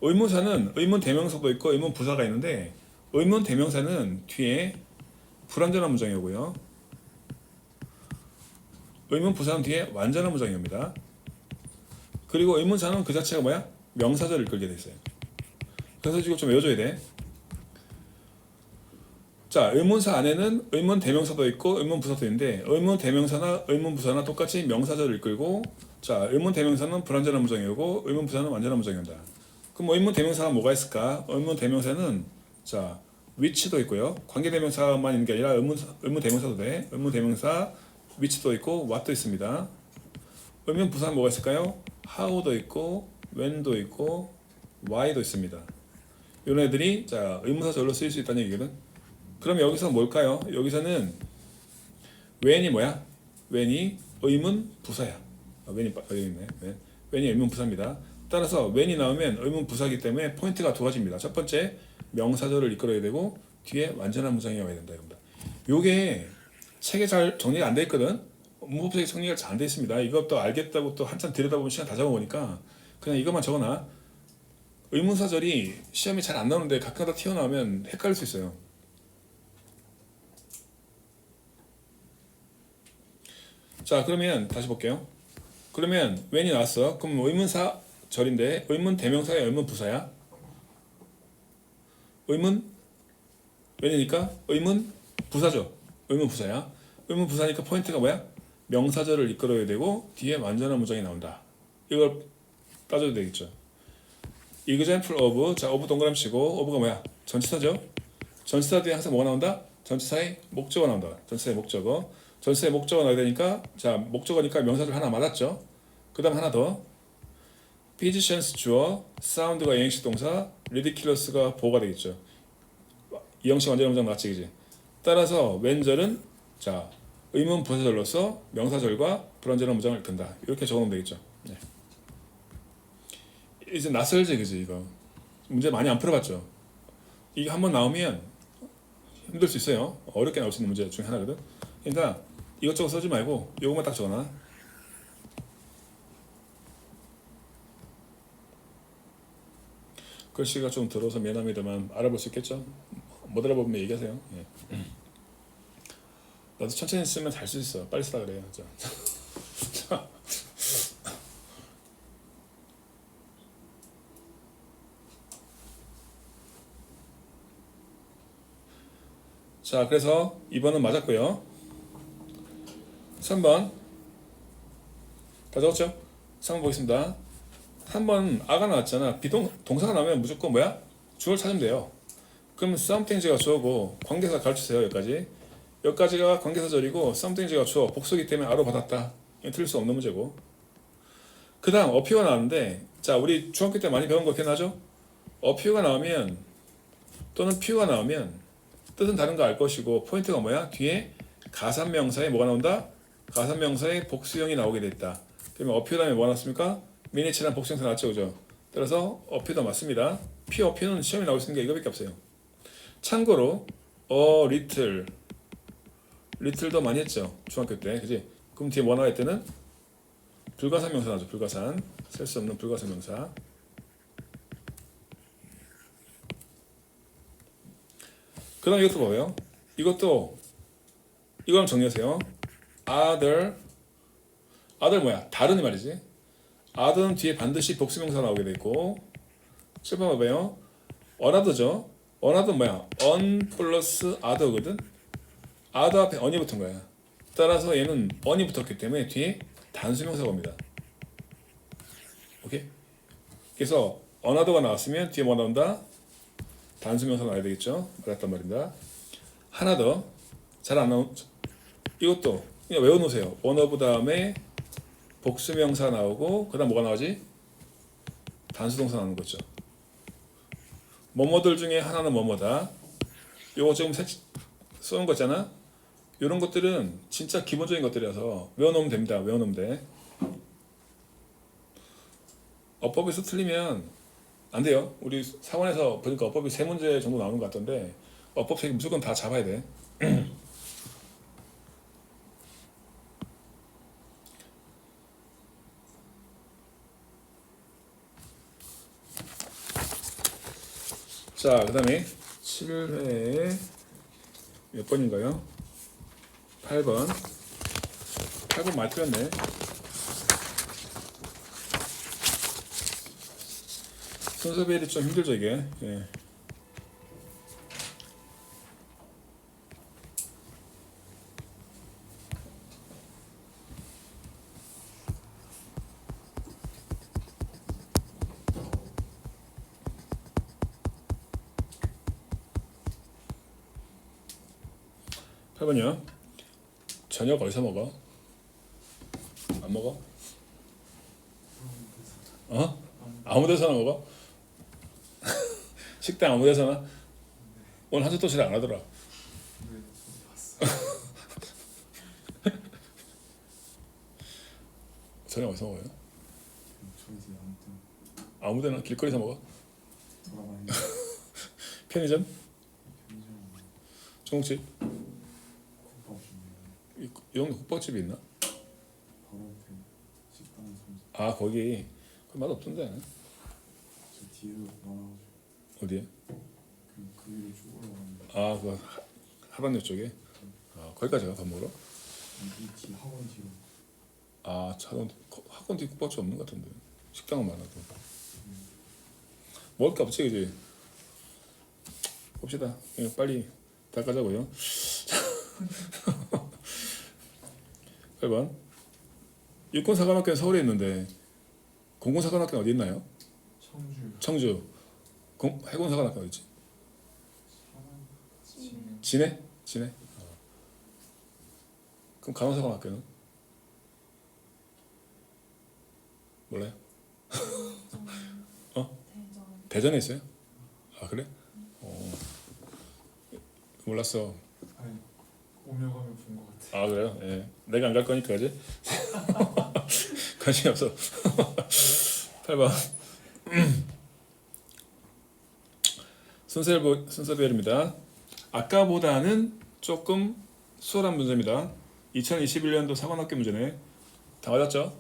A: 의문사는 의문 대명사도 있고 의문 부사가 있는데 의문 대명사는 뒤에 불완전한 문장이 오고요. 의문 부사는 뒤에 완전한 문장이 옵니다. 그리고 의문사는 그 자체가 뭐야? 명사절을 이끌게 돼 있어요. 그래서 이거 좀 외워줘야 돼. 자, 의문사 안에는 의문 대명사도 있고 의문 부사도 있는데 의문 대명사나 의문 부사나 똑같이 명사절을 이끌고 자, 의문 대명사는 불완전한 문장이고 의문 부사는 완전한 문장이다. 그럼 의문 대명사가 뭐가 있을까? 의문 대명사는 자, which도 있고요. 관계 대명사만 있는 게 아니라 의문 대명사도 돼. 의문 대명사 which도 있고 what도 있습니다. 의문 부사는 뭐가 있을까요? how도 있고 when도 있고 why도 있습니다. 이런 애들이 자, 의문사절로 쓰일 수 있다는 얘기거든. 그럼 여기서 뭘까요? 여기서는 when이 뭐야? when이 의문 부사야. when이 여기 있네. when이 의문 부사입니다. 따라서 when이 나오면 의문 부사이기 때문에 포인트가 두 가지입니다. 첫 번째 명사절을 이끌어야 되고 뒤에 완전한 문장이 와야 된다. 이겁니다. 요게 책에 잘 정리가 안 돼 있거든. 문법적인 정리가 잘 안 돼 있습니다. 이것도 알겠다고 또 한참 들여다보면 시간 다 잡아보니까 그냥 이것만 적어놔. 의문사절이 시험이 잘 안 나오는데 가끔가다 튀어나오면 헷갈릴 수 있어요. 자, 그러면 다시 볼게요. 그러면 when이 나왔어. 그럼 의문사절인데 의문 대명사야, 의문 부사야? 의문 when이니까 의문 부사죠. 의문 부사야. 의문 부사니까 포인트가 뭐야? 명사절을 이끌어야 되고 뒤에 완전한 문장이 나온다. 이걸 따져도 되겠죠. example of, 자, of 동그라미 치고 of가 뭐야? 전치사죠. 전치사 뒤에 항상 뭐가 나온다? 전치사의 목적어가 나온다. 전치사의 목적어. 전치사의 목적어가 나와야 되니까 자, 목적어니까 명사절 하나 맞았죠. 그 다음 하나 더. positions 주어, sound가 이행식 동사, ridiculous가 보호가 되겠죠. 이형식 완전한 문장 맞지, 그지? 따라서 when절은 자, 의문 부사절로서 명사절과 불완전한 문장을 이끈다. 이렇게 적어놓으면 되겠죠. 네. 이제 낯설지, 그지? 이거 문제 많이 안 풀어봤죠. 이게 한번 나오면 힘들 수 있어요. 어렵게 나올 수 있는 문제 중에 하나거든. 그러니까 이것저것 써지 말고 이것만 딱 적어놔. 글씨가 좀 들어서 미안합니다만 알아볼 수 있겠죠? 못 알아보면 얘기하세요. 예. 나도 천천히 쓰면 잘 수 있어. 빨리 쓰라 그래요. 자. 자, 그래서 2번은 맞았고요. 3번 다 적었죠? 3번 보겠습니다. 3번 아가 나왔잖아. 동사가 나오면 무조건 뭐야? 주어를 찾으면 돼요. 그럼 something가 주어고 관계사 가르치세요. 여기까지가 관계사절이고 something가 주어 복수기 때문에 아로 받았다. 이건 틀릴 수 없는 문제고. 그 다음 어퓨가 나왔는데 자, 우리 중학교 때 많이 배운 거 기억나죠? 어퓨가 나오면 또는 퓨가 나오면 뜻은 다른 거 알 것이고 포인트가 뭐야? 뒤에 가산명사에 뭐가 나온다? 가산명사에 복수형이 나오게 됐다. 그러면 어퓨 다음에 뭐가 나왔습니까? 미니치란 복수형사 나왔죠, 그죠? 따라서 어퓨도 맞습니다. 어퓨는 시험에 나올 수 있는 게 이거밖에 없어요. 참고로 little도 많이 했죠, 중학교 때, 그지? 그럼 뒤에 뭐 나올 때는 불가산명사 나오죠. 불가산, 셀 수 없는 불가산명사. 그 다음 이것도 뭐예요? 이거랑 정리하세요. other 뭐야? 다른 이 말이지. other는 뒤에 반드시 복수명사 나오게 돼 있고 7번 봐봐요. another죠. another 뭐야? on 플러스 other거든. other 앞에 on이 붙은 거야. 따라서 얘는 on이 붙었기 때문에 뒤에 단수명사가 옵니다. 오케이? 그래서 another가 나왔으면 뒤에 뭐 나온다? 단수명사 나와야 되겠죠? 맞았단 말입니다. 하나 더. 잘 안 나온 이것도 그냥 외워놓으세요. one of 다음에 복수명사 나오고 그 다음 뭐가 나오지? 단수동사 나오는 거죠. 뭐뭐들 중에 하나는 뭐뭐다. 요거 지금 써놓은 거 있잖아. 이런 것들은 진짜 기본적인 것들이라서 외워놓으면 됩니다. 외워놓으면 돼. 어법에서 틀리면 안 돼요. 우리 사원에서 보니까 어법이 3문제 정도 나오는 것 같던데 어법 3개 무조건 다 잡아야 돼. 자, 그 다음에 7회 몇 번인가요? 8번. 8번 많이 틀렸네. 순서별이 좀 힘들죠, 이게. 예. 8번이요. 저녁 어디서 먹어? 안 먹어? 어? 아무 데서나 먹어? 식당 아무 데서나? 오늘 한주 도시락 안 하더라.
B: 네, 저도 봤어요.
A: 저녁 어디서 먹어요?
B: 저희 집 아무튼
A: 아무 데나 길거리에서 먹어?
B: 돌아다니는
A: 편의점?
B: 편의점
A: 중국집?
B: 국밥집이에요.
A: 이 동네 국밥집이 있나?
B: 바로 옆에 식당 선수.
A: 아 거기 그 맛 없던데.
B: 저 뒤로 많아가지고
A: 어디에?
B: 그 위로 쭉 올라가는데
A: 아그 하반역 쪽에. 아 거기까지 가 밥 먹으러?
B: 이뒤 학원 뒤로.
A: 아 학원 뒤 국밥집 없는 것 같은데. 식당은 많아도. 먹을 게 없지 그지? 봅시다. 예, 빨리 다 가자고요. 8번. 육군사관학교는 서울에 있는데 공군사관학교는 어디 있나요?
B: 청주.
A: 청주. 해군사관학교 어디 있지?
B: 사람
A: 진해? 진해? 그럼 간호사관학교는? 몰라요? 어? 대전에 있어요? 아 그래? 몰랐어.
B: 아니 오며 가며 본 것 같아.
A: 아 그래요? 예. 내가 안 갈 거니까 그지? 관심이 없어. 8번. 순서별입니다. 아까보다는 조금 수월한 문제입니다. 2021년도 사관학교 문제네. 다 맞았죠?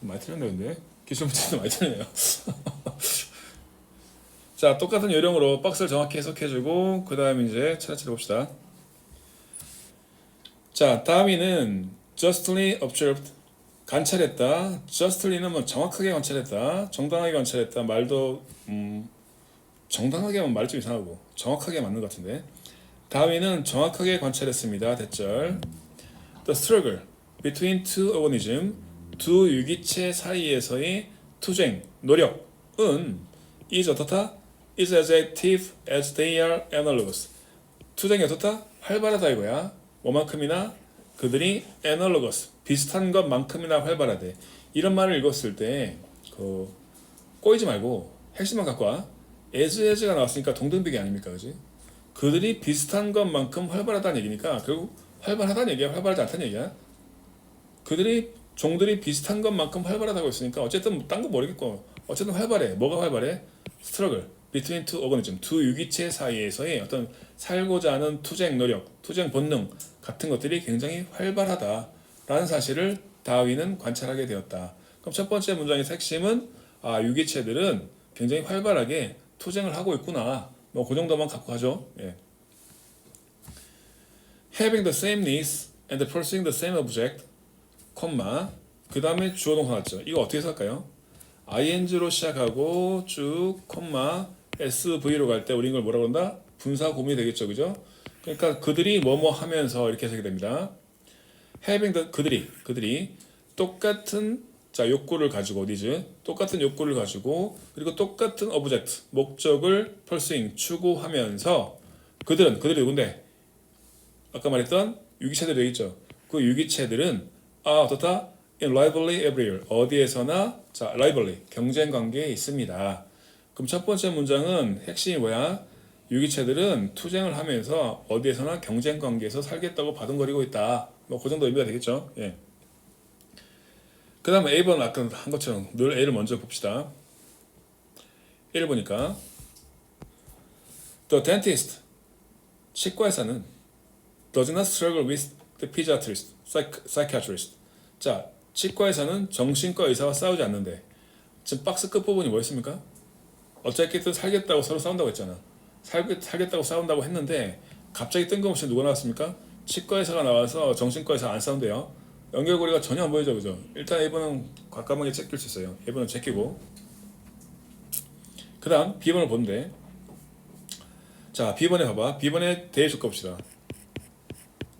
A: 많이 틀렸네 근데. 기출 문제도 많이 틀리네요. 자, 똑같은 요령으로 박스를 정확히 해석해주고 그 다음에 이제 차례차례 봅시다. 자, 다음에는 justly observed, 관찰했다. justly는 뭐 정확하게 관찰했다, 정당하게 관찰했다. 말도 정당하게 하면 말이 좀 이상하고 정확하게 맞는 것 같은데. 다음에는 정확하게 관찰했습니다. 대절. The struggle between two organisms, 두 유기체 사이에서의 투쟁, 노력은 is 어떻다? is as active as they are analogous. 투쟁이 어떻다? 활발하다 이거야. 뭐만큼이나 그들이 analogous, 비슷한 것만큼이나 활발하대. 이런 말을 읽었을 때 꼬이지 말고 핵심만 갖고 와. as가 나왔으니까 동등비기 아닙니까, 그지? 그들이 비슷한 것만큼 활발하다는 얘기니까 결국 활발하다는 얘기야, 활발하지 않다는 얘기야. 종들이 비슷한 것만큼 활발하다고 했으니까 어쨌든 딴 거 모르겠고 어쨌든 활발해. 뭐가 활발해? struggle between two organisms, 두 유기체 사이에서의 어떤 살고자 하는 투쟁 노력, 투쟁 본능 같은 것들이 굉장히 활발하다라는 사실을 다윈은 관찰하게 되었다. 그럼 첫 번째 문장의 핵심은 유기체들은 굉장히 활발하게 투쟁을 하고 있구나. 뭐 그 정도만 갖고 가죠. 예. Having the same needs and pursuing the same object, 그 다음에 주어 동사 나왔죠. 이거 어떻게 해석할까요? ing로 시작하고 쭉 sv로 갈 때 우리 이걸 뭐라고 한다? 분사 고문이 되겠죠, 그죠? 그러니까 그들이 뭐뭐 하면서 이렇게 해석이 됩니다. having the, 그들이 똑같은 욕구를 가지고 똑같은 욕구를 가지고 그리고 똑같은 object 목적을 pursuing 추구하면서 그들이 누군데? 아까 말했던 유기체들이 되겠죠. 그 유기체들은 어떻다? in lively everywhere, 어디에서나 lively 경쟁 관계에 있습니다. 그럼 첫 번째 문장은 핵심이 뭐야? 유기체들은 투쟁을 하면서 어디에서나 경쟁 관계에서 살겠다고 바둥거리고 있다. 뭐 그 정도 의미가 되겠죠. 예. 그 다음에 A번 아까 한 것처럼 늘 A를 먼저 봅시다. A를 보니까 The dentist, 치과의사는 does not struggle with the psychiatrist. 자, 치과의사는 정신과 의사와 싸우지 않는데 지금 박스 끝부분이 뭐였습니까? 어쨌든 살겠다고 서로 싸운다고 했잖아. 살겠다고 싸운다고 했는데 갑자기 뜬금없이 누가 나왔습니까? 치과의사가 나와서 정신과 의사 안 싸운대요. 연결고리가 전혀 안 보이죠, 그죠? 일단 A번은 과감하게 제낄 수 있어요. A번은 제끼고 그 다음 B번을 보는데 자, B번에 봐봐. B번에 대해 줄거 봅시다.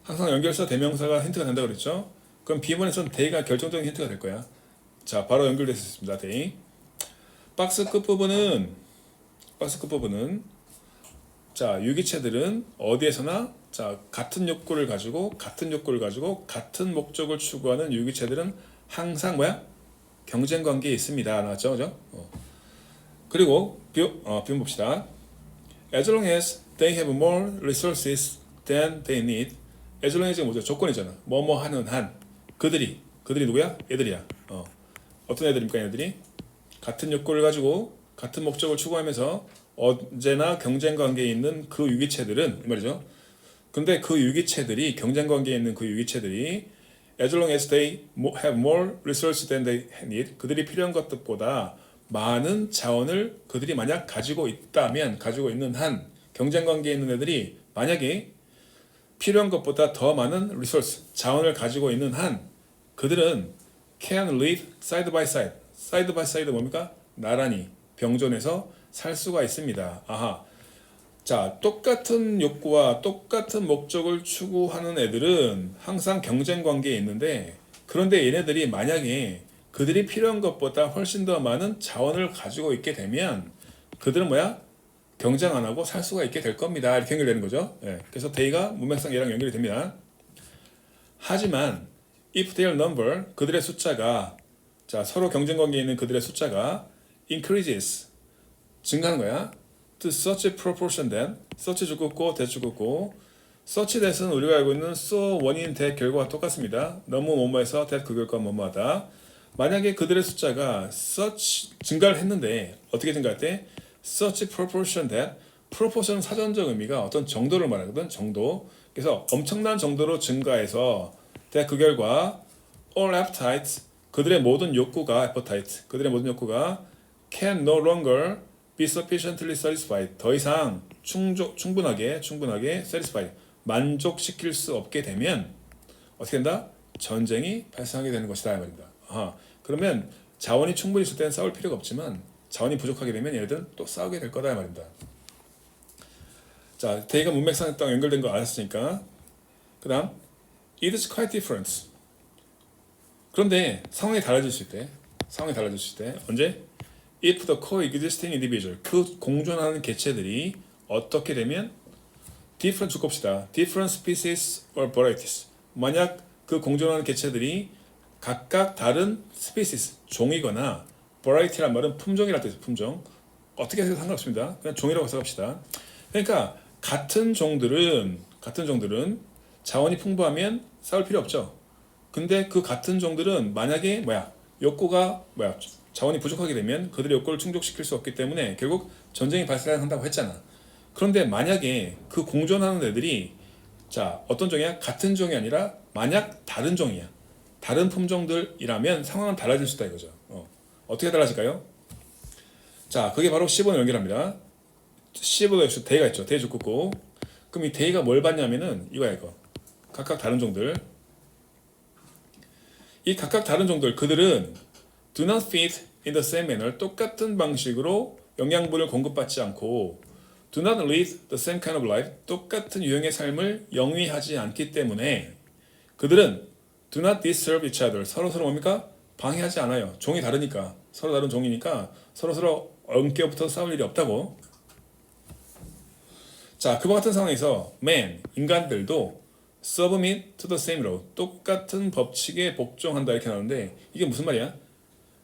A: 항상 연결사 대명사가 힌트가 된다고 그랬죠? 그럼 B번에서는 대가 결정적인 힌트가 될 거야. 자, 바로 연결될 수 있습니다. 대. 박스 끝부분은 자, 유기체들은 어디에서나 자, 같은 욕구를 가지고 같은 목적을 추구하는 유기체들은 항상 뭐야? 경쟁 관계에 있습니다. 나왔죠, 그죠? 그리고 비움 봅시다. As long as they have more resources than they need. As long as 뭐죠? 조건이잖아. 뭐뭐 하는 한. 그들이 누구야? 애들이야. 어떤 애들입니까? 애들이 같은 욕구를 가지고 같은 목적을 추구하면서 언제나 경쟁 관계에 있는 그 유기체들은 이 말이죠. 근데 그 유기체들이 경쟁 관계에 있는 그 유기체들이 as long as they have more resources than they need. 그들이 필요한 것들보다 많은 자원을 그들이 만약 가지고 있는 한 경쟁 관계에 있는 애들이 만약에 필요한 것보다 더 많은 resource, 자원을 가지고 있는 한 그들은 can live side by side. side by side 뭡니까? 나란히 병존해서 살 수가 있습니다. 아하. 자, 똑같은 욕구와 똑같은 목적을 추구하는 애들은 항상 경쟁 관계에 있는데 그런데 얘네들이 만약에 그들이 필요한 것보다 훨씬 더 많은 자원을 가지고 있게 되면 그들은 뭐야? 경쟁 안 하고 살 수가 있게 될 겁니다. 이렇게 연결되는 거죠. 예, 그래서 they가 문맥상 얘랑 연결이 됩니다. 하지만 if their number, 그들의 숫자가 자, 서로 경쟁 관계에 있는 그들의 숫자가 increases, 증가하는 거야. to such a proportion that, such 죽었고 that 죽었고 such that은 우리가 알고 있는 so 원인 that 결과가 똑같습니다. 너무 뭐뭐해서 that 그 결과 뭐뭐하다. 만약에 그들의 숫자가 such 증가를 했는데 어떻게 증가할 때? such proportion that, proportion 사전적 의미가 어떤 정도를 말하거든. 정도. 그래서 엄청난 정도로 증가해서 that 그 결과 all appetites, 그들의 모든 욕구가 appetite, 그들의 모든 욕구가 can no longer be sufficiently satisfied. 더 이상 충분하게 satisfied, 만족시킬 수 없게 되면 어떻게 된다? 전쟁이 발생하게 되는 것이다 이 말입니다. 그러면 자원이 충분히 있을 때는 싸울 필요가 없지만 자원이 부족하게 되면 얘네들은 또 싸우게 될 거다 이 말입니다. 자, 대의가 문맥상 딱 연결된 거 알았으니까 그 다음 it is quite different. 그런데 상황이 달라질 때 언제? If the coexisting individual, 그 공존하는 개체들이 어떻게 되면 different 죽읍시다. different species or varieties. 만약 그 공존하는 개체들이 각각 다른 species, 종이거나 variety란 말은 품종이라는 뜻이에요. 품종. 어떻게 해서 상관없습니다. 그냥 종이라고 생각합시다. 그러니까 같은 종들은 자원이 풍부하면 싸울 필요 없죠. 근데 그 같은 종들은 만약에 욕구가 자원이 부족하게 되면 그들의 욕구를 충족시킬 수 없기 때문에 결국 전쟁이 발생한다고 했잖아. 그런데 만약에 그 공존하는 애들이 자, 어떤 종이야? 같은 종이 아니라 만약 다른 종이야. 다른 품종들이라면 상황은 달라질 수 있다 이거죠. 어떻게 달라질까요? 자, 그게 바로 15로 연결합니다. 15도 역시 대가 있죠. 대 죽고. 그럼 이 대가 뭘 받냐면은 이거야 이거. 각각 다른 종들. 이 각각 다른 종들 그들은 do not feed in the same manner, 똑같은 방식으로 영양분을 공급받지 않고 do not lead the same kind of life, 똑같은 유형의 삶을 영위하지 않기 때문에 그들은 do not disturb each other, 서로서로 뭡니까? 방해하지 않아요. 종이 다르니까, 서로 다른 종이니까 서로서로 엉껴붙어 싸울 일이 없다고. 자, 그와 같은 상황에서 man, 인간들도 submit to the same law, 똑같은 법칙에 복종한다 이렇게 나오는데 이게 무슨 말이야?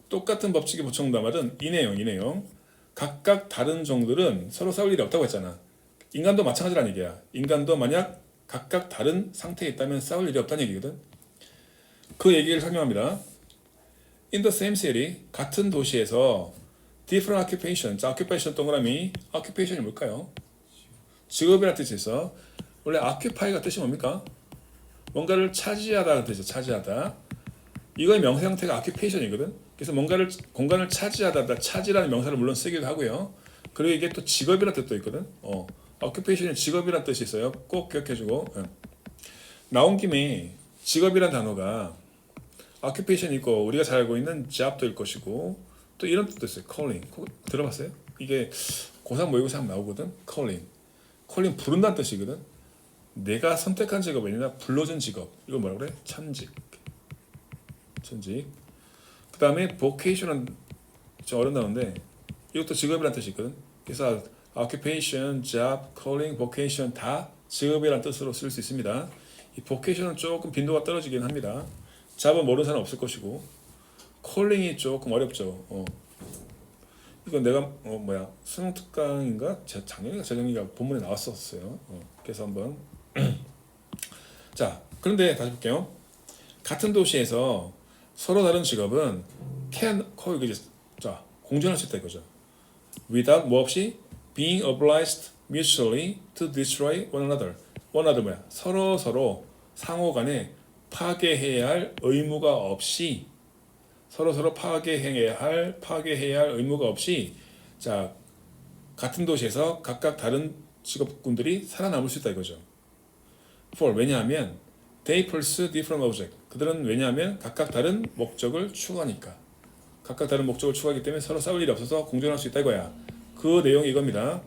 A: 똑같은 법칙에 복종한다 말은 이 내용. 각각 다른 종들은 서로 싸울 일이 없다고 했잖아. 인간도 마찬가지라는 얘기야. 인간도 만약 각각 다른 상태에 있다면 싸울 일이 없다는 얘기거든. 그 얘기를 설명합니다. In the same city, 같은 도시에서 different occupation, 자, occupation 동그라미, occupation이 뭘까요? 직업이라는 뜻이 있어. 원래 occupy가 뜻이 뭡니까? 뭔가를 차지하다는 뜻이죠. 차지하다. 이거의 명사 형태가 occupation이거든. 그래서 뭔가를 공간을 차지하다, 차지라는 명사를 물론 쓰기도 하고요. 그리고 이게 또 직업이라는 뜻도 있거든. occupation이 직업이라는 뜻이 있어요. 꼭 기억해주고. 나온 김에 직업이라는 단어가 occupation 있고 우리가 잘 알고 있는 job도 일 것이고 또 이런 뜻도 있어요. calling. 들어봤어요? 이게 고3 모의고사 하면 나오거든. calling 부른다는 뜻이거든. 내가 선택한 직업이 아니라 불러준 직업. 이거 뭐라 그래? 천직. 그 다음에 vocation은 좀 어려운 단어인데 이것도 직업이라는 뜻이 있거든. 그래서 occupation, job, calling, vocation 다 직업이란 뜻으로 쓸 수 있습니다. 이 vocation은 조금 빈도가 떨어지긴 합니다. 잡은 모르는 사람 없을 것이고 calling이 조금 어렵죠. 이건 내가 수능 특강인가 작년인가 재작년인가 본문에 나왔었어요. 그래서 한번 자 그런데 다시 볼게요. 같은 도시에서 서로 다른 직업은 can 자 공존할 수 있다 이거죠. without 뭐 없이 being obliged mutually to destroy one another. one another 뭐야? 서로 상호간에 파괴해야 할 의무가 없이 서로 파괴해야 할 의무가 없이 자 같은 도시에서 각각 다른 직업군들이 살아남을 수 있다 이거죠. For 왜냐하면 they pursue different object. 그들은 왜냐하면 각각 다른 목적을 추구하니까. 각각 다른 목적을 추구하기 때문에 서로 싸울 일이 없어서 공존할 수 있다 이거야. 그 내용이 이겁니다.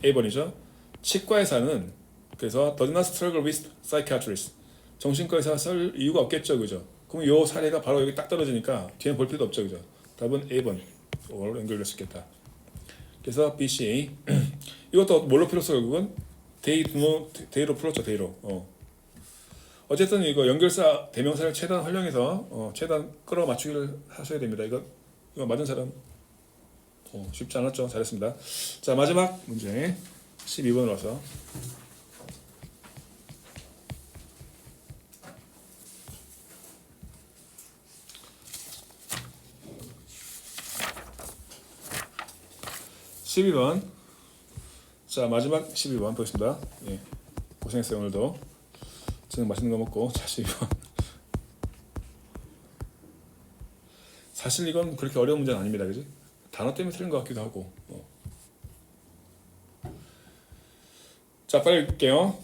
A: A번이죠. 치과 의사는 그래서 does not struggle with psychiatrists. 정신과 의사가 쓸 이유가 없겠죠, 그죠? 그럼 요 사례가 바로 여기 딱 떨어지니까 뒤에 볼 필요도 없죠, 그죠? 답은 A번. 오늘 연결될 수 있겠다. 그래서 B, C. 이것도 뭘로 풀었어 결국은? 데이로 풀었죠, 데이로. 어쨌든 이거 연결사 대명사를 최대한 활용해서 최대한 끌어 맞추기를 하셔야 됩니다. 이거 맞은 사람 쉽지 않았죠. 잘했습니다. 자 마지막 문제 12번으로 와서 (12번) 자 마지막 12번 보겠습니다. 예, 고생했어요 오늘도. 저녁 맛있는 거 먹고. 자 12번 사실 이건 그렇게 어려운 문제는 아닙니다, 그지? 단어 때문에 틀린 것 같기도 하고. 자 빨리 읽을게요.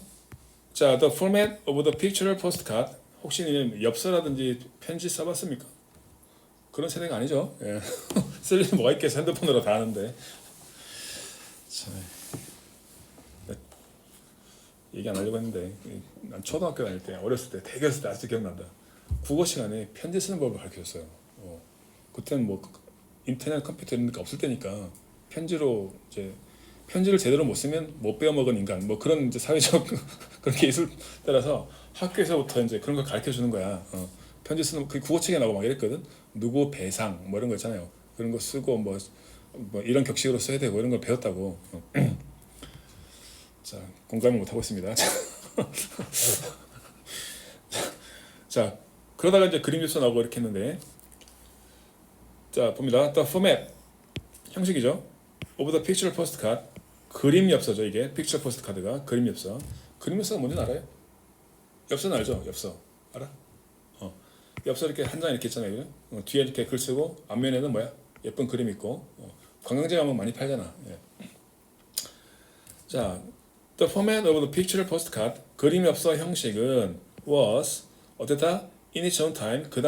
A: 자 the format of the picture postcard. 혹시 엽서라든지 편지 써봤습니까? 그런 세대가 아니죠. 예. 쓸 일이 뭐가 있겠어. 핸드폰으로 다 하는데. 자, 얘기 안 하려고 했는데 난 초등학교 다닐 때 어렸을 때 대교였을 때 아직도 기억난다. 국어 시간에 편지 쓰는 법을 가르쳐줬어요. 그때는 뭐 인터넷 컴퓨터 이런 게 없을 때니까 편지로 이제 편지를 제대로 못 쓰면 못 배워먹은 인간 뭐 그런 이제 사회적 그런 게 있을 때라서 학교에서부터 이제 그런 걸 가르쳐 주는 거야. 편지 쓰는 그 국어책에 나오고 막 이랬거든. 누구 배상 뭐 이런 거 있잖아요. 그런 거 쓰고 뭐 이런 격식으로 써야 되고 이런 걸 배웠다고. 자 공감을 못 하고 있습니다. 자 그러다가 이제 그림 엽서 나오고 이렇게 했는데 자 봅니다. The format 형식이죠. of the picture postcard 그림 엽서죠. 이게 picture postcard가 그림 엽서. 그림 엽서가 뭔지 알아요? 엽서는 알죠? 엽서 알아? 엽서 이렇게 한 장 이렇게 있잖아요. 뒤에 이렇게 글 쓰고 앞면에는 뭐야? 예쁜 그림 있고 관광지 가면 많이 팔잖아. 예. 자 The format of the picture postcard 그림 엽서 형식은 was 어땠다? In its own time 그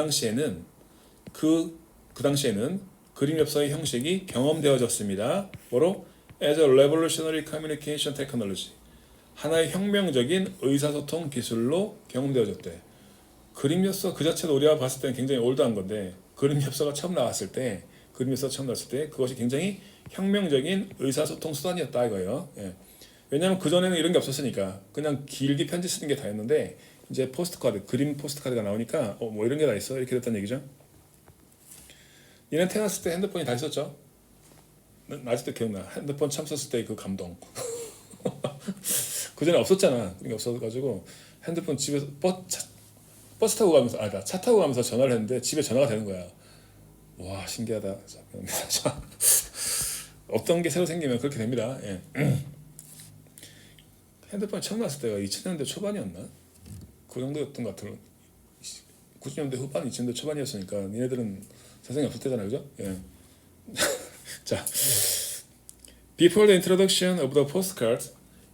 A: 당시에는 그림 엽서의 형식이 경험되어졌습니다. 뭐로? As a revolutionary communication technology 하나의 혁명적인 의사소통 기술로 경험되어졌대. 그림 엽서 그 자체도 우리가 봤을 때는 굉장히 올드한 건데 그림 엽서가 처음 나왔을 때 그것이 굉장히 혁명적인 의사소통 수단이었다 이거예요. 예. 왜냐하면 그전에는 이런 게 없었으니까 그냥 길게 편지 쓰는 게 다였는데 이제 포스트카드, 그림 포스트카드가 나오니까 뭐 이런 게 다 있어 이렇게 됐다는 얘기죠. 얘는 태어났을 때 핸드폰이 다 있었죠. 아직도 기억나. 핸드폰 처음 썼을 때 그 감동. 그전에 없었잖아. 그게 없어가지고 핸드폰 집에서 버스 타고 가면서 차 타고 가면서 전화를 했는데 집에 전화가 되는 거야. 와 신기하다. 자, 어떤 게 새로 생기면 그렇게 됩니다. 예. 핸드폰이 처음 나왔을 때가 2000년대 초반이었나? 그 정도였던 것 같아요. 90년대 후반, 2000년대 초반이었으니까 니네들은 세상에 없을 때잖아, 그죠? 예. 자, before the introduction of the postcard,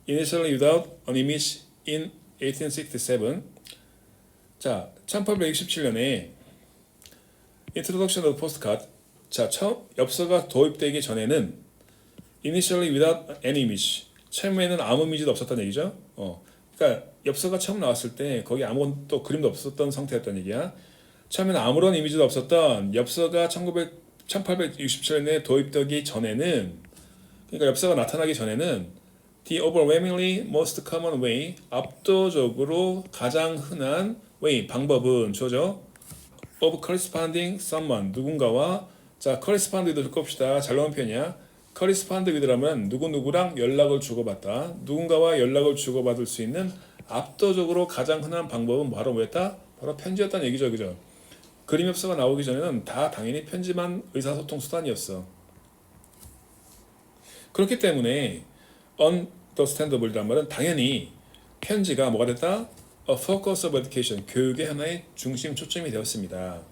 A: initially without an image in 1867. 자, 1867년에 introduction of the postcard. 자, 처음 엽서가 도입되기 전에는 initially without an image. 처음에는 아무 이미지도 없었다는 얘기죠. 그러니까 엽서가 처음 나왔을 때 거기 아무것도 그림도 없었던 상태였다는 얘기야. 처음에는 아무런 이미지도 없었던 엽서가 1867년에 도입되기 전에는 그러니까 엽서가 나타나기 전에는 The overwhelmingly most common way, 압도적으로 가장 흔한 way, 방법은 주어져 of corresponding someone, 누군가와 자, correspond with도 봅시다. 잘 나온 표현이야. correspond with라면 누구누구랑 연락을 주고받다. 누군가와 연락을 주고받을 수 있는 압도적으로 가장 흔한 방법은 바로 뭐였다? 바로 편지였다는 얘기죠. 그죠? 그림 엽서가 나오기 전에는 다 당연히 편지만 의사소통 수단이었어. 그렇기 때문에 understandable이란 말은 당연히 편지가 뭐가 됐다? A focus of education, 교육의 하나의 중심 초점이 되었습니다.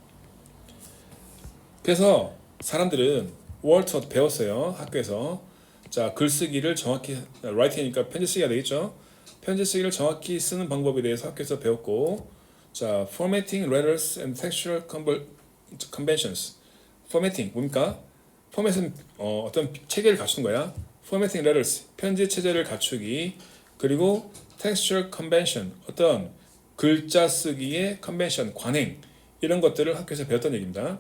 A: 그래서 사람들은 월터 배웠어요. 학교에서. 자, 글쓰기를 정확히 writing이니까 편지 쓰기가 되겠죠. 편지 쓰기를 정확히 쓰는 방법에 대해서 학교에서 배웠고, 자, formatting letters and textual conventions. formatting 뭡니까? 포맷은 어떤 체계를 갖추는 거야. formatting letters 편지 체제를 갖추기, 그리고 textual convention 어떤 글자 쓰기의 convention 관행 이런 것들을 학교에서 배웠던 얘기입니다.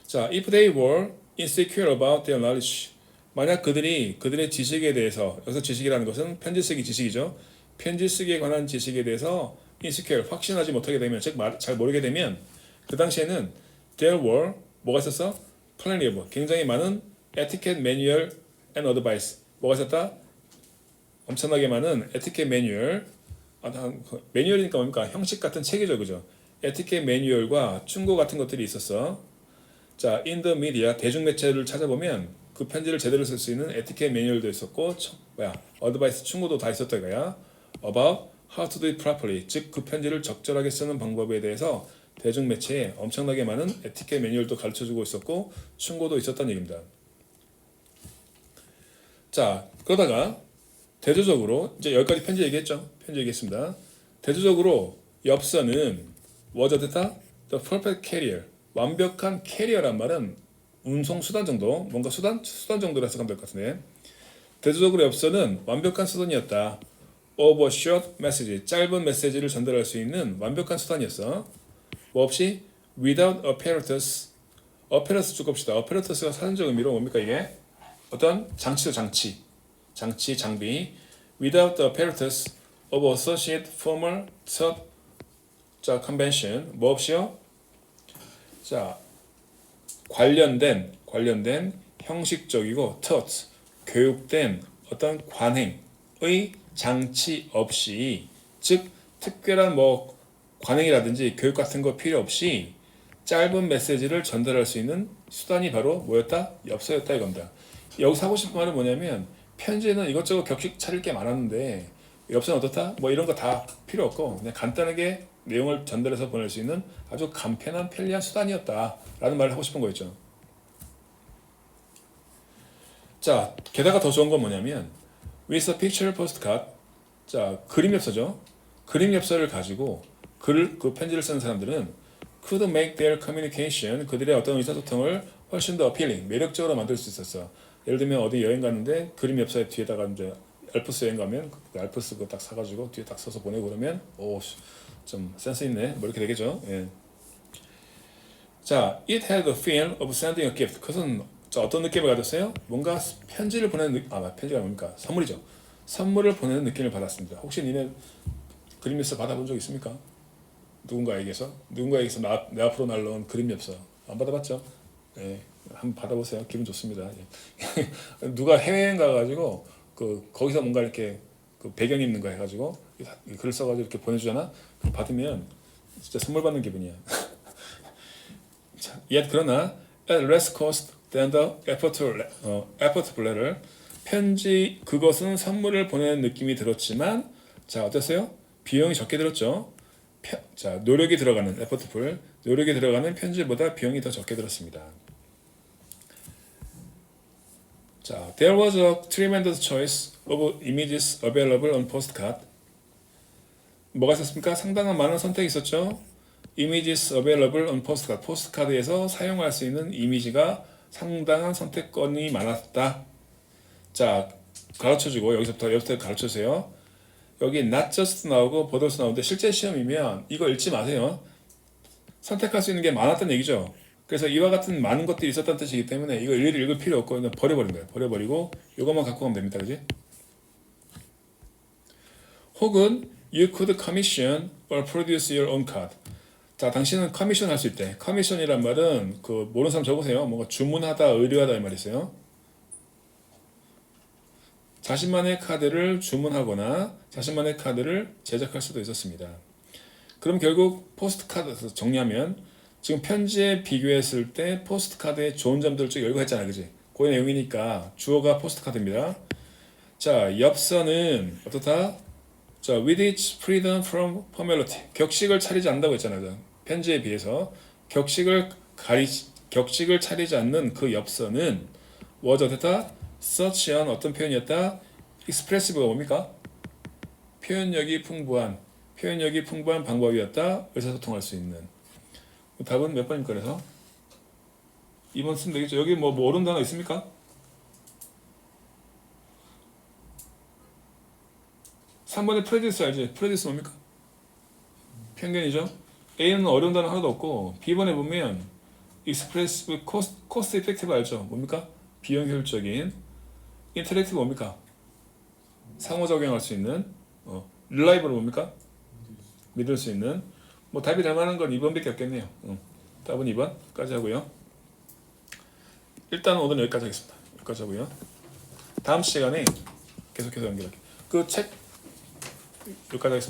A: 자, if they were insecure about their knowledge, 만약 그들의 지식에 대해서, 여기서 지식이라는 것은 편지 쓰기 지식이죠. 편지 쓰기에 관한 지식에 대해서 insecure, 확신하지 못하게 되면, 즉 잘 모르게 되면, 그 당시에는 there were 뭐가 있었어? plenty of, 굉장히 많은 etiquette manual and advice, 뭐가 있었다? 엄청나게 많은 etiquette manual, 매뉴얼이니까 뭡니까? 형식 같은 책이죠, 그죠? etiquette manual과 충고 같은 것들이 있었어. 자, in the media, 대중매체를 찾아보면 그 편지를 제대로 쓸 수 있는 에티켓 매뉴얼도 있었고, 어드바이스 충고도 다 있었다 이거야. About how to do it properly, 즉 그 편지를 적절하게 쓰는 방법에 대해서 대중매체에 엄청나게 많은 에티켓 매뉴얼도 가르쳐주고 있었고, 충고도 있었다는 얘기입니다. 자, 그러다가 대조적으로 이제 여기까지 편지 얘기했죠. 편지 얘기했습니다. 대조적으로 엽서는 was 됐다? The perfect carrier, 완벽한 캐리어란 말은 운송 수단 정도, 뭔가 수단 정도로 해석하면 될 것 같은데, 대조적으로 엽서는 완벽한 수단이었다. of a short message, 짧은 메시지를 전달할 수 있는 완벽한 수단이었어. 뭐 없이 without apparatus, apparatus 쭉 봅시다. apparatus가 사전적 의미로 뭡니까 이게? 어떤 장치죠, 장비. without the apparatus of associate formal thought, 자, convention, 뭐 없이요? 자, 관련된 형식적이고 thought, 교육된 어떤 관행의 장치 없이, 즉 특별한 뭐 관행이라든지 교육 같은 거 필요 없이 짧은 메시지를 전달할 수 있는 수단이 바로 뭐였다? 엽서였다 이겁니다. 여기서 하고 싶은 말은 뭐냐면, 편지에는 이것저것 격식 차릴 게 많았는데 엽서는 어떻다? 뭐 이런 거 다 필요 없고 그냥 간단하게 내용을 전달해서 보낼 수 있는 아주 간편한 편리한 수단이었다 라는 말을 하고 싶은 거였죠. 자, 게다가 더 좋은 건 뭐냐면 with a picture postcard, 자, 그림 엽서죠. 그림 엽서를 가지고 그 편지를 쓰는 사람들은 could make their communication, 그들의 어떤 의사소통을 훨씬 더 appealing, 매력적으로 만들 수 있었어. 예를 들면 어디 여행 갔는데 그림 엽서에 뒤에다가 이제 알프스 여행 가면 그 알프스 그거 딱 사가지고 뒤에 딱 써서 보내고 그러면 오, 좀 센스 있네 뭐 이렇게 되겠죠. 예. 자, it had the feel of sending a gift. 그것은 어떤 느낌을 가졌어요? 뭔가 편지를 보내는 편지가 뭡니까? 선물이죠. 선물을 보내는 느낌을 받았습니다. 혹시 니네 그림 엽서 받아본 적 있습니까? 누군가에게서 내 앞으로 날라온 그림 엽서 안 받아봤죠? 예, 한번 받아보세요. 기분 좋습니다. 예. 누가 해외여행 가가지고 거기서 뭔가 이렇게 그 배경 있는 거 해가지고 글을 써가지고 이렇게 보내주잖아. 받으면 진짜 선물 받는 기분이야. Yet 그러나 at less cost than the effortful letter, 편지 그것은 선물을 보내는 느낌이 들었지만, 자, 어땠어요? 비용이 적게 들었죠. 자, 노력이 들어가는 effortful, 노력이 들어가는 편지보다 비용이 더 적게 들었습니다. 자, there was a tremendous choice of images available on postcard. 뭐가 있었습니까? 상당한 많은 선택이 있었죠. Images available on postcard. 포스트카드에서 사용할 수 있는 이미지가 상당한 선택권이 많았다. 자, 가르쳐주고 여기서부터 가르쳐주세요. 여기 not just 나오고 but also 나오는데 실제 시험이면 이거 읽지 마세요. 선택할 수 있는 게 많았다는 얘기죠. 그래서 이와 같은 많은 것들이 있었다는 뜻이기 때문에 이거 일일이 읽을 필요 없고 그냥 버려버린 거예요. 버려버리고 이것만 갖고 가면 됩니다. 그지? 혹은 you could commission or produce your own card. 자, 당신은 커미션 할 수 있대. 커미션이란 말은 그 모르는 사람 적으세요. 뭔가 주문하다, 의뢰하다 이 말이 있어요. 자신만의 카드를 주문하거나 자신만의 카드를 제작할 수도 있었습니다. 그럼 결국 포스트 카드에서 정리하면 지금 편지에 비교했을 때 포스트 카드의 좋은 점들을 쭉 열거했잖아, 그지? 그 내용이니까 주어가 포스트 카드입니다. 자, 엽서는 어떻다? 자, with its freedom from formality. 격식을 차리지 않는다고 했잖아요. 편지에 비해서 격식을 차리지 않는 그 엽서는 was 어떻다? such an 어떤 표현이었다? expressive가 뭡니까? 표현력이 풍부한 방법이었다. 의사소통할 수 있는. 답은 몇 번입니까? 그래서 2번 쓰면 되겠죠. 여기 뭐 모르는 단어 있습니까? 3번에 프레디스 알지? 프레디스 뭡니까? 편견이죠. A는 어려운 단어 하나도 없고 B번에 보면 expressive, cost effective 알죠? 뭡니까? 비용효율적인. interactive 뭡니까? 상호작용할 수 있는. reliable 뭡니까? 믿을 수 있는. 뭐 답이 될 만한 건 2번밖에 없겠네요. 답은 2번까지 하고요. 일단 오늘 여기까지 하겠습니다. 여기까지 하고요. 다음 시간에 계속해서 연결할게요. 그 책 여기까지 하겠습니다.